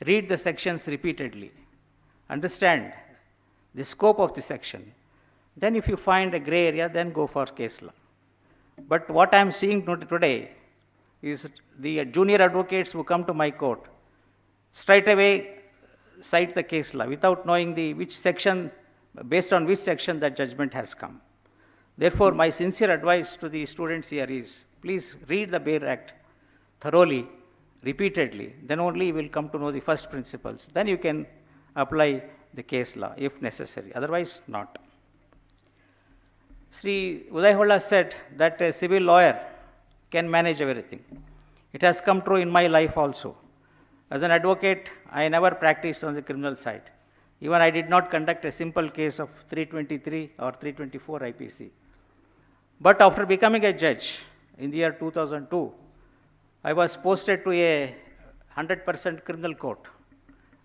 [SPEAKER 12] Read the sections repeatedly. Understand the scope of the section. Then if you find a gray area, then go for case law. But what I am seeing today is the junior advocates who come to my court straight away cite the case law without knowing which section, based on which section that judgment has come. Therefore, my sincere advice to the students here is, please read the bare act thoroughly, repeatedly, then only you will come to know the first principles. Then you can apply the case law if necessary, otherwise not. Sri Udayholla said that a civil lawyer can manage everything. It has come true in my life also. As an advocate, I never practiced on the criminal side. Even I did not conduct a simple case of 323 or 324 IPC. But after becoming a judge in the year 2002, I was posted to a 100% criminal court,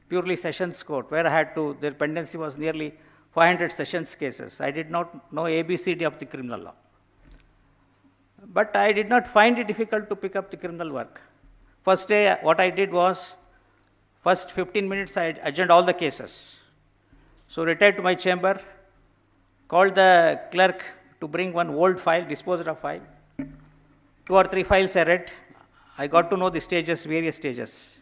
[SPEAKER 12] purely sessions court, where I had to, their pendency was nearly 500 sessions cases. I did not know ABCD of the criminal law. But I did not find it difficult to pick up the criminal work. First day, what I did was, first 15 minutes I adjourned all the cases. So retired to my chamber, called the clerk to bring one old file, disposed of file. 2 or 3 files I read. I got to know the stages, various stages.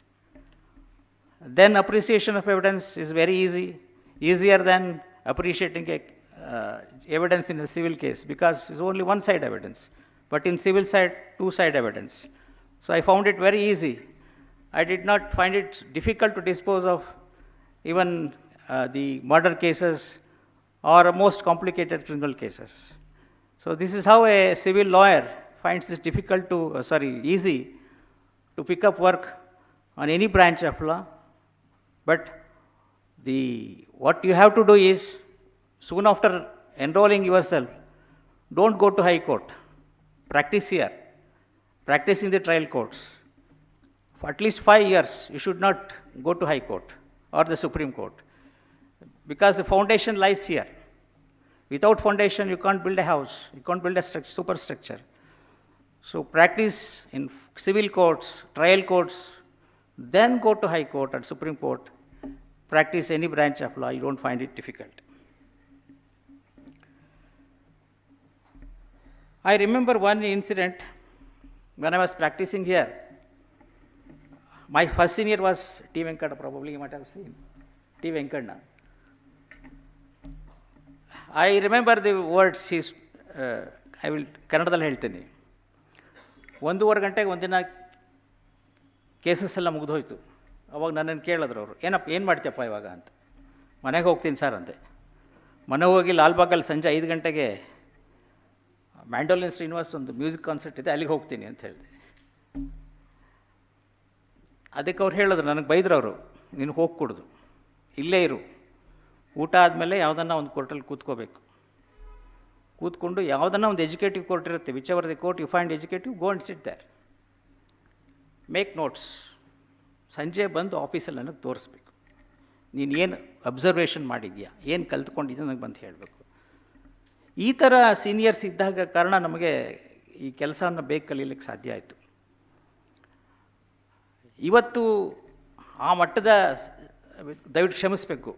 [SPEAKER 12] Then appreciation of evidence is very easy, easier than appreciating evidence in a civil case, because it's only one side evidence. But in civil side, 2 side evidence. So I found it very easy. I did not find it difficult to dispose of even the murder cases or most complicated criminal cases. So this is how a civil lawyer finds it difficult to, easy to pick up work on any branch of law. But what you have to do is, soon after enrolling yourself, don't go to high court. Practice here. Practice in the trial courts. For at least 5 years, you should not go to high court or the Supreme Court, because the foundation lies here. Without foundation, you can't build a house, you can't build a superstructure. So practice in civil courts, trial courts, then go to high court and Supreme Court. Practice any branch of law, you don't find it difficult. I remember one incident when I was practicing here. My first senior was T. Venkata, probably you might have seen, T. Venkata. I remember the words, I will ಕನ್ನಡದಲ್ಲಿ ಹೇಳ್ತೀನಿ. 1:30 ಗಂಟೆಗೆ ಒಂದಿನ cases ಎಲ್ಲ ಮುಗಿದೋಯ್ತು. ಅವಾಗ ನನ್ನನ್ನು ಕೇಳಿದ್ರು ಅವರು, ಏನು ಮಾಡ್ತೀಯಪ್ಪ ಇವಾಗ ಅಂತ. ಮನೆಗೆ ಹೋಗ್ತೀನಿ ಸರ್ ಅಂದೆ. ಮನೆಗೆ ಹೋಗಿ ಲಾಲ್ಬಾಗಲ್ಲಿ ಸಂಜೆ 5 ಗಂಟೆಗೆ ಮ್ಯಾಂಡೋಲಿನ್ ಶ್ರೀನಿವಾಸ್ ಒಂದು ಮ್ಯೂಸಿಕ್ ಕಾನ್ಸರ್ಟ್ ಇದೆ, ಅಲ್ಲಿಗೆ ಹೋಗ್ತೀನಿ ಅಂತ ಹೇಳಿದೆ. ಅದಕ್ಕೆ ಅವ್ರು ಹೇಳಿದ್ರು, ನನಗೆ ಬೈದ್ರು ಅವರು, ನೀನು ಹೋಗಿ ಕೊಡೋದು, ಇಲ್ಲೇ ಇರು, ಊಟ ಆದಮೇಲೆ ಯಾವುದನ್ನ ಒಂದು ಕೋರ್ಟಲ್ಲಿ ಕೂತ್ಕೊಂಡು ಯಾವುದನ್ನ ಒಂದು ಎಜುಕೇಟಿವ್ ಕೋರ್ಟ್ ಇರುತ್ತೆ, whichever the court you find educative, go and sit there, make notes. ಸಂಜೆ ಬಂದು ಆಫೀಸಲ್ಲಿ ನನಗೆ ತೋರಿಸ್ಬೇಕು, ನೀನು ಏನು ಅಬ್ಸರ್ವೇಷನ್ ಮಾಡಿದ್ಯಾ, ಏನು ಕಲ್ತ್ಕೊಂಡಿದ್ಯಾ ನನಗೆ ಬಂದು ಹೇಳಬೇಕು. ಈ ಥರ ಸೀನಿಯರ್ಸ್ ಇದ್ದಾಗ ಕಾರಣ ನಮಗೆ ಈ ಕೆಲಸವನ್ನು ಬೇಗ ಕಲೀಲಿಕ್ಕೆ ಸಾಧ್ಯ ಆಯಿತು. ಇವತ್ತು ಆ ಮಟ್ಟದ, ದಯವಿಟ್ಟು ಕ್ಷಮಿಸಬೇಕು,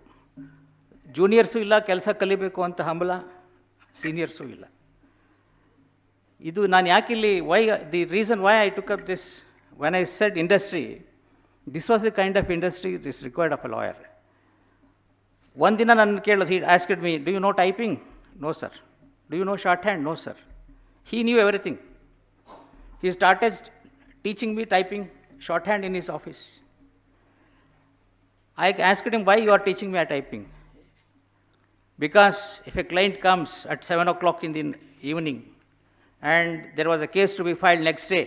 [SPEAKER 12] ಜೂನಿಯರ್ಸು ಇಲ್ಲ ಕೆಲಸ ಕಲಿಬೇಕು ಅಂತ ಹಂಬಲ, ಸೀನಿಯರ್ಸು ಇಲ್ಲ. ಇದು ನಾನು ಯಾಕಿಲ್ಲಿ the reason why I took up this when I said industry, this was the kind of industry that is required of a lawyer. One dina nan keladu, he asked me, do you know typing? No, sir. Do you know shorthand? No, sir. He knew everything. He started teaching me typing shorthand in his office. I asked him, why you are teaching me typing? Because if a client comes at 7 o'clock in the evening and there was a case to be filed next day,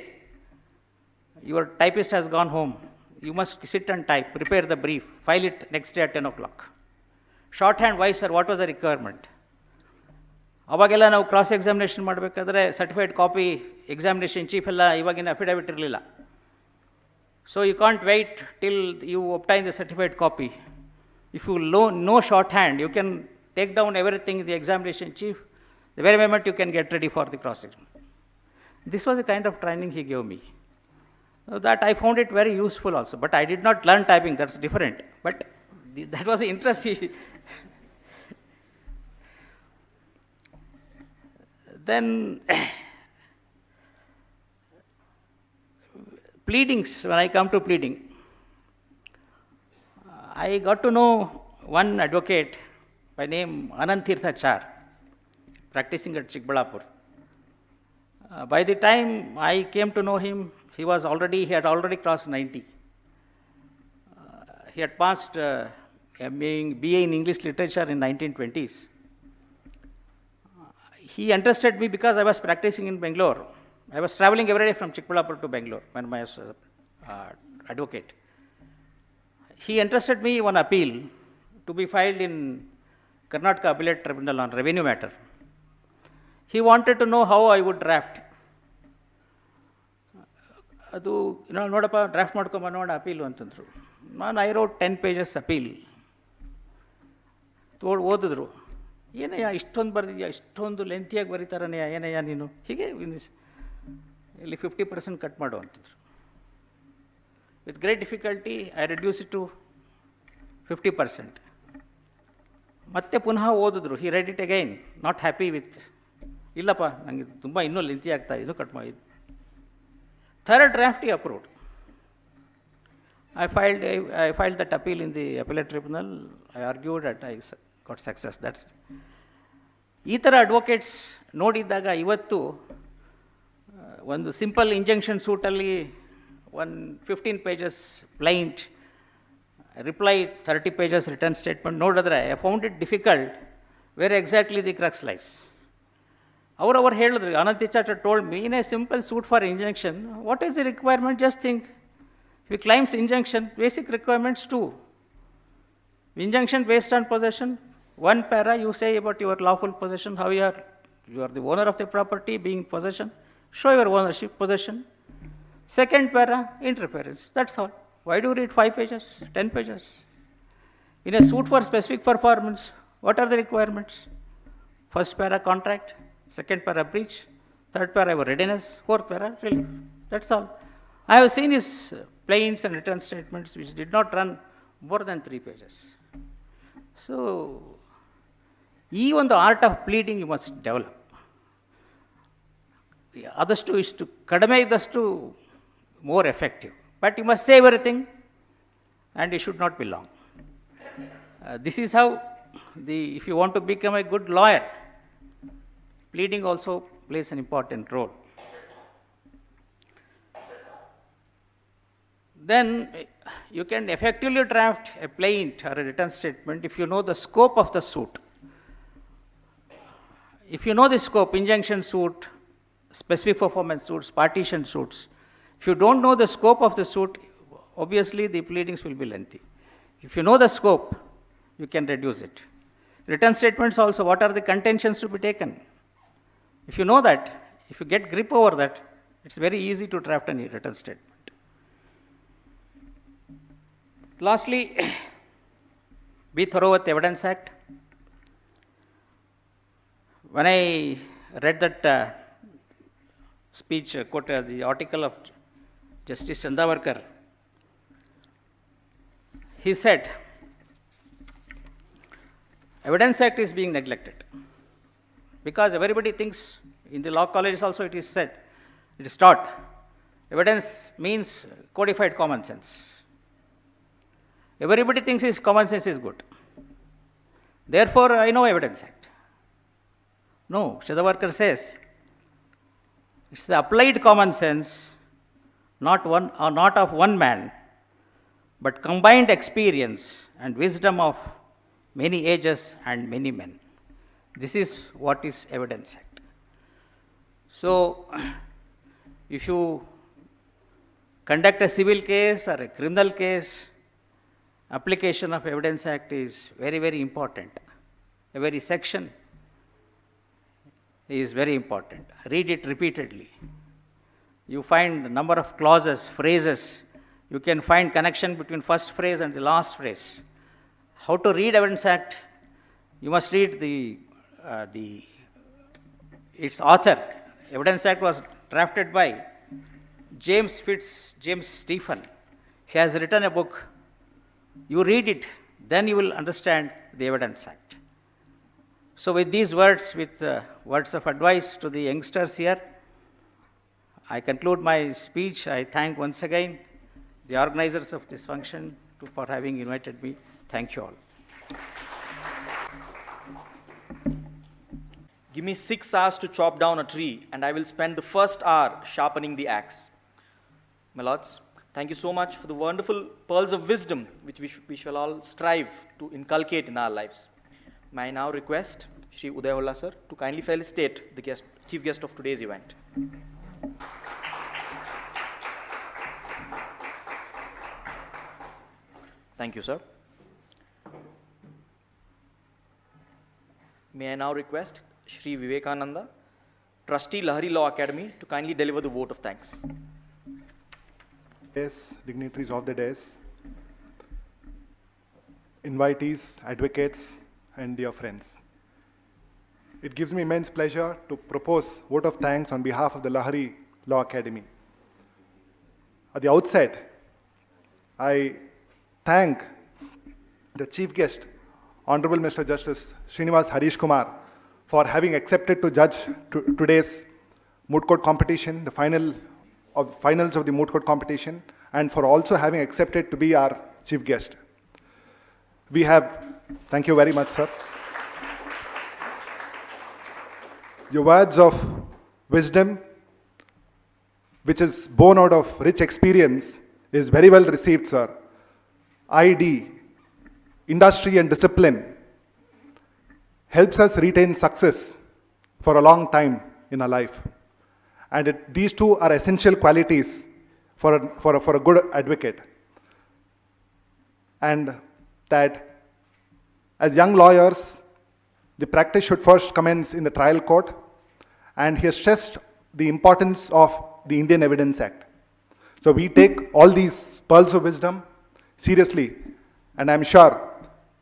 [SPEAKER 12] your typist has gone home, you must sit and type, prepare the brief, file it next day at 10 o'clock. Shorthand, why, sir? What was the requirement? ಅವಾಗೆಲ್ಲ ನಾವು cross examination ಮಾಡಬೇಕಾದ್ರೆ certified copy examination chief ಎಲ್ಲ ಇವಾಗಿನ affidavit ಇರಲಿಲ್ಲ. So you can't wait till you obtain the certified copy. If you know shorthand, you can take down everything the examination chief, the very moment you can get ready for the cross examination. This was the kind of training he gave me. That I found it very useful also, but I did not learn typing, that's different. But that was the interest he Then pleadings, when I come to pleading, I got to know one advocate by name Anantirthachar, practicing at Chikbalapur. By the time I came to know him, he had already crossed 90. He had passed BA in English literature in 1920s. He interested me because I was practicing in Bangalore. I was traveling every day from Chikbalapur to Bangalore when I was advocate. He interested me on appeal to be filed in Karnataka Appellate Tribunal on revenue matter. He wanted to know how I would draft. ಅದು ನೋಡಪ್ಪ draft ಮಾಡ್ಕೊಂಬ ನೋಡ ಅಪೀಲು ಅಂತಂದರು. I wrote 10 pages appeal. ಓದಿದ್ರು, ಏನಯ್ಯ ಇಷ್ಟೊಂದು ಬರೆದಿದ್ಯಾ, ಇಷ್ಟೊಂದು ಲೆಂತಿಯಾಗಿ ಬರೀತಾರನೆಯ, ಏನಯ್ಯ ನೀನು, ಹೀಗೆ ಇಲ್ಲಿ 50% ಕಟ್ ಮಾಡು ಅಂತಿದ್ರು. With great difficulty I reduce it to 50%. ಮತ್ತೆ ಪುನಃ ಓದಿದ್ರು, he read it again, not happy with, ಇಲ್ಲಪ್ಪ ನನಗೆ ತುಂಬ ಇನ್ನೂ ಲೆಂತಿ ಆಗ್ತಾ ಇದು ಕಟ್ ಮಾಡಿ. Third draft he approved. I filed that appeal in the appellate tribunal. I argued that I got success. That's ಈ ಥರ ಅಡ್ವೊಕೇಟ್ಸ್ ನೋಡಿದ್ದಾಗ ಇವತ್ತು ಒಂದು ಸಿಂಪಲ್ ಇಂಜಂಕ್ಷನ್ ಸೂಟಲ್ಲಿ 15 pages plaint, reply 30 pages written statement ನೋಡಿದ್ರೆ I found it difficult where exactly the crux lies. ಅವ್ರು ಹೇಳಿದ್ರು, Anantirthachar told me, in a simple suit for injunction, what is the requirement? Just think. If he claims injunction, basic requirements 2. Injunction based on possession, 1 para you say about your lawful possession, how you are the owner of the property, being possession, show your ownership, possession. Second para, interference, that's all. Why do you read 5 pages, 10 pages? In a suit for specific performance, what are the requirements? First para, contract. Second para, breach. Third para, readiness. Fourth para, relief. That's all. I have seen his plaints and return statements which did not run more than 3 pages. So, ಈ ಒಂದು art of pleading you must develop. ಆದಷ್ಟು ಇಷ್ಟು ಕಡಿಮೆ ಇದ್ದಷ್ಟು more effective, but you must say everything and you should not be long. This is how if you want to become a good lawyer, pleading also plays an important role. Then you can effectively draft a plaint or a written statement if you know the scope of the suit. If you know the scope, injunction suit, specific performance suits, partition suits, if you don't know the scope of the suit, obviously the pleadings will be lengthy. If you know the scope, you can reduce it. Written statements also, what are the contentions to be taken? If you know that, if you get grip over that, it's very easy to draft a written statement. Lastly, be thorough with Evidence Act. When I read that speech, the article of Justice Chandavarkar, he said, Evidence Act is being neglected. Because everybody thinks, in the law colleges also it is said, it is taught, Evidence means codified common sense. Everybody thinks his common sense is good. Therefore, I know Evidence Act. No, Shadavarkar says, it's the applied common sense, not of one man, but combined experience and wisdom of many ages and many men. This is what is Evidence Act. So, if you conduct a civil case or a criminal case, application of Evidence Act is very, very important. Every section is very important. Read it repeatedly. You find a number of clauses, phrases. You can find connection between first phrase and the last phrase. How to read Evidence Act? You must read its author. Evidence Act was drafted by James Stephen. He has written a book. You read it, then you will understand the Evidence Act. So with these words, with words of advice to the youngsters here, I conclude my speech. I thank once again the organizers of this function for having invited me. Thank you all.
[SPEAKER 1] Give me 6 hours to chop down a tree, and I will spend the first hour sharpening the axe. My lords, thank you so much for the wonderful pearls of wisdom which we shall all strive to inculcate in our lives. May I now request Shri Uday Holla sir to kindly felicitate the chief guest of today's event. Thank you, sir. May I now request Shri Vivekananda, trustee Lahari Law Academy, to kindly deliver the vote of thanks.
[SPEAKER 13] Yes, dignitaries of the dais, invitees, advocates, and dear friends. It gives me immense pleasure to propose vote of thanks on behalf of the Lahari Law Academy. At the outset, I thank the chief guest, Honorable Mr. Justice Srinivas Harish Kumar, for having accepted to judge today's Moot Court competition, the finals of the Moot Court competition, and for also having accepted to be our chief guest. Thank you very much, sir. Your words of wisdom, which is born out of rich experience, is very well received, sir. ID, industry and discipline, helps us retain success for a long time in our life. And these two are essential qualities for a good advocate. And that as young lawyers, the practice should first commence in the trial court, and he has stressed the importance of the Indian Evidence Act. So we take all these pearls of wisdom seriously, and I'm sure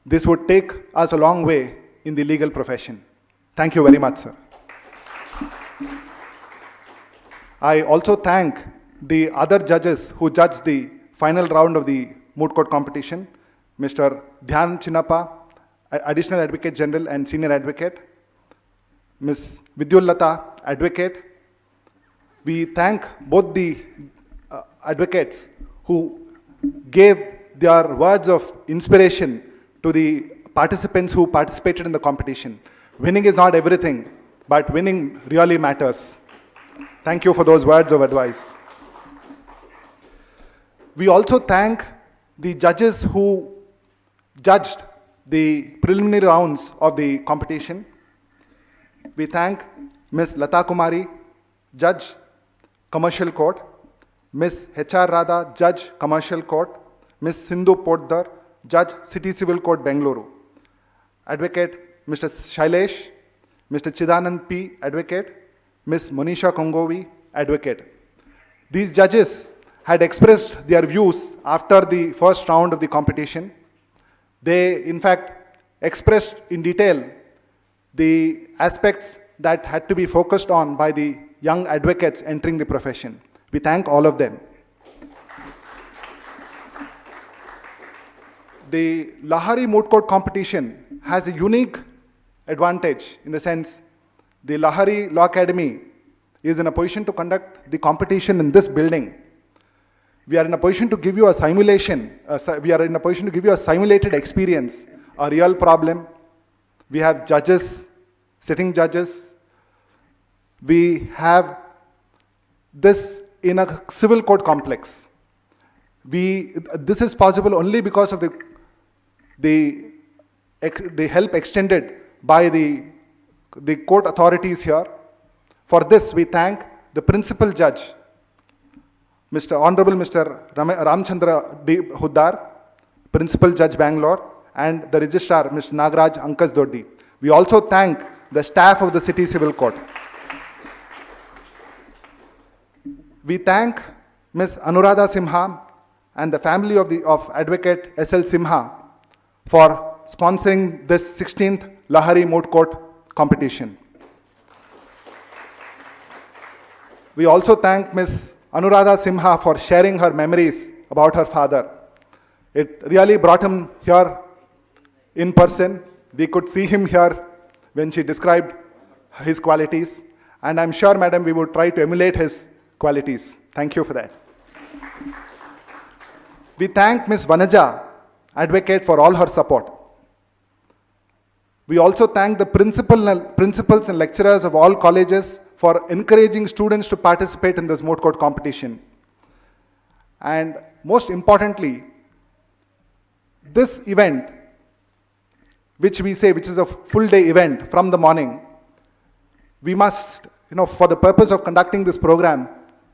[SPEAKER 13] this would take us a long way in the legal profession. Thank you very much, sir. I also thank the other judges who judged the final round of the Moot Court competition, Mr. Dhyan Chinnappa, Additional Advocate General and Senior Advocate, Ms. Vidyulata, Advocate. We thank both the advocates who gave their words of inspiration to the participants who participated in the competition. Winning is not everything, but winning really matters. Thank you for those words of advice. We also thank the judges who judged the preliminary rounds of the competition. We thank Ms. Lata Kumari, Judge, Commercial Court, Ms. H.R. Radha, Judge, Commercial Court, Ms. Sindhu Poddar, Judge, City Civil Court, Bangalore, Advocate Mr. Shailesh, Mr. Chidanand P., Advocate, Ms. Monisha Kongovi, Advocate. These judges had expressed their views after the first round of the competition. They, in fact, expressed in detail the aspects that had to be focused on by the young advocates entering the profession. We thank all of them. The Lahari Moot Court competition has a unique advantage in the sense the Lahari Law Academy is in a position to conduct the competition in this building, we are in a position to give you a simulation, we are in a position to give you a simulated experience, a real problem. We have judges, sitting judges. We have this in a civil court complex. This is possible only because of the help extended by the court authorities here. For this, we thank the principal judge, Honorable Mr. Ramchandra D. Huddar, Principal Judge Bangalore, and the Registrar, Mr. Nagaraj Ankas Doddi. We also thank the staff of the City Civil Court. We thank Ms. Anuradha Simha and the family of Advocate S.L. Simha for sponsoring this 16th Lahari Moot Court competition. We also thank Ms. Anuradha Simha for sharing her memories about her father. It really brought him here in person. We could see him here when she described his qualities. And I'm sure, madam, we would try to emulate his qualities. Thank you for that. We thank Ms. Vanaja, advocate, for all her support. We also thank the principals and lecturers of all colleges for encouraging students to participate in this moot court competition. And most importantly, this event, which we say, which is a full day event from the morning, we must, for the purpose of conducting this program,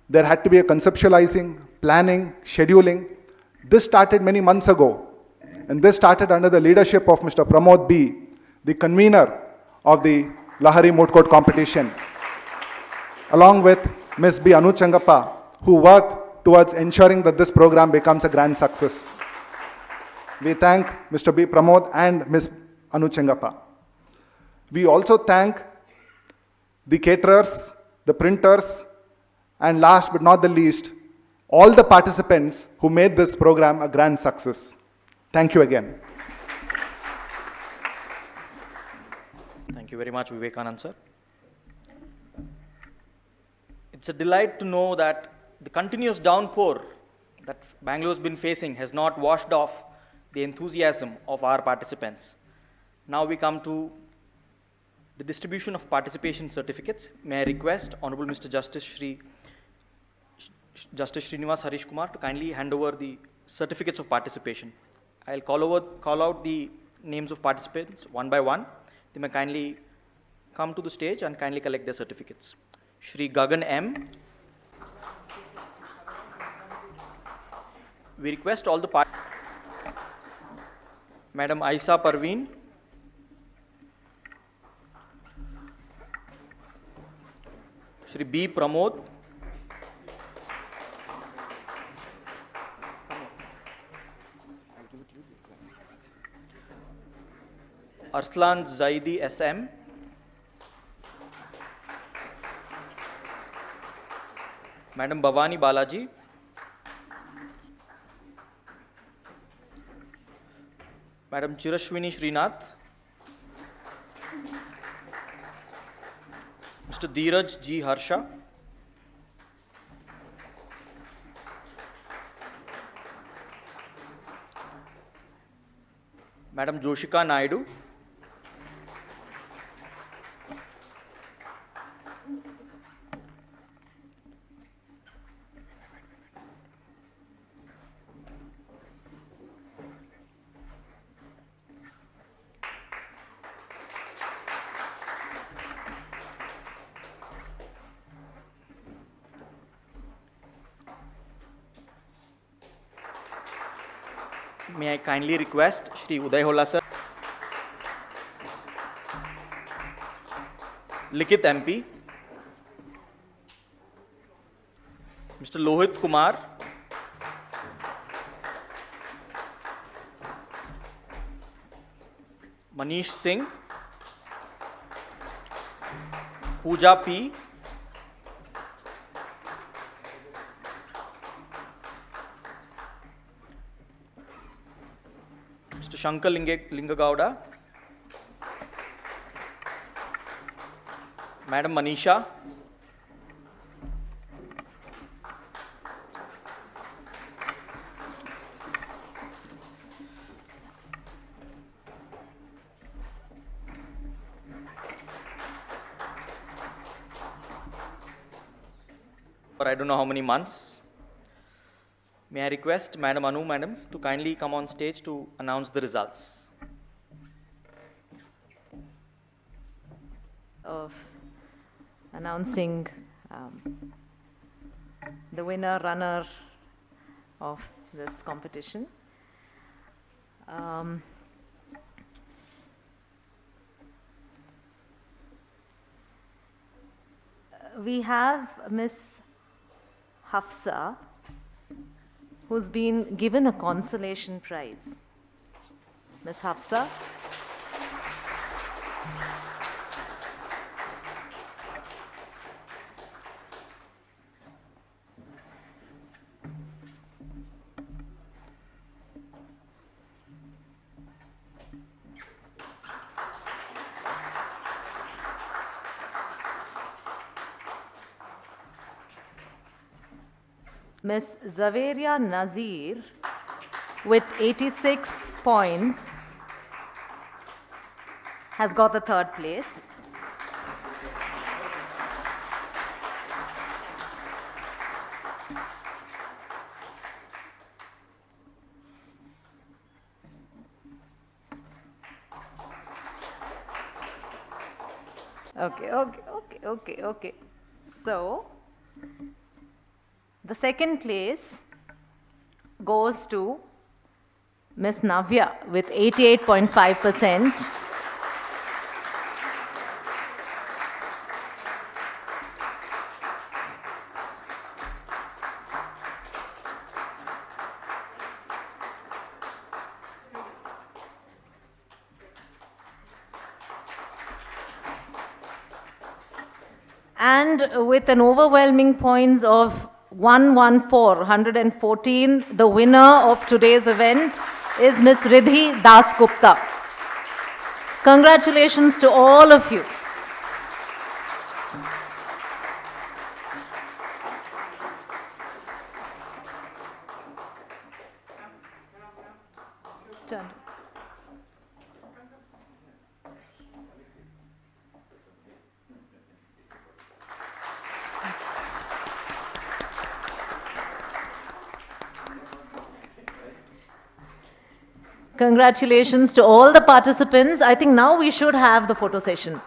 [SPEAKER 13] there had to be a conceptualizing, planning, scheduling. This started many months ago, and this started under the leadership of Mr. Pramod B., the convener of the Lahari Moot Court competition, along with Ms. B. Anu Changappa, who worked towards ensuring that this program becomes a grand success. We thank Mr. B. Pramod and Ms. Anu Changappa. We also thank the caterers, the printers, and last but not the least, all the participants who made this program a grand success. Thank you again.
[SPEAKER 1] Thank you very much, Vivekanand sir. It's a delight to know that the continuous downpour that Bangalore's been facing has not washed off the enthusiasm of our participants. Now we come to the distribution of participation certificates. May I request Honorable Mr. Justice Srinivas Harish Kumar to kindly hand over the certificates of participation. I'll call out the names of participants one by one. They may kindly come to the stage and kindly collect their certificates. Shri Gagan M. We request all the Madam Aisa Parveen. Shri B. Pramod. Arslan Zaidi SM. Madam Bhavani Balaji. Madam Chirashwini Srinath. Mr. Dheeraj G. Harsha. Madam Joshika Naidu. May I kindly request Shri Uday Hola sir, Likit MP, Mr. Lohit Kumar, Manish Singh, Pooja P, Mr. Shankar Lingagowda, Madam Manisha, for I don't know how many months. May I request Madam Anu, Madam, to kindly come on stage to announce the results.
[SPEAKER 4] Of announcing the winner, runner of this competition. We have Miss Hafsa, who's been given a consolation prize. Miss Hafsa. Ms. Zaveria Nazir with 86 points has got the third place. Okay. So, the second place goes to Ms. Navya with 88.5%. And with an overwhelming points of 114, the winner of today's event is Ms. Ridhi Dasgupta. Congratulations to all of you. Turn. Congratulations to all the participants. I think now we should have the photo session.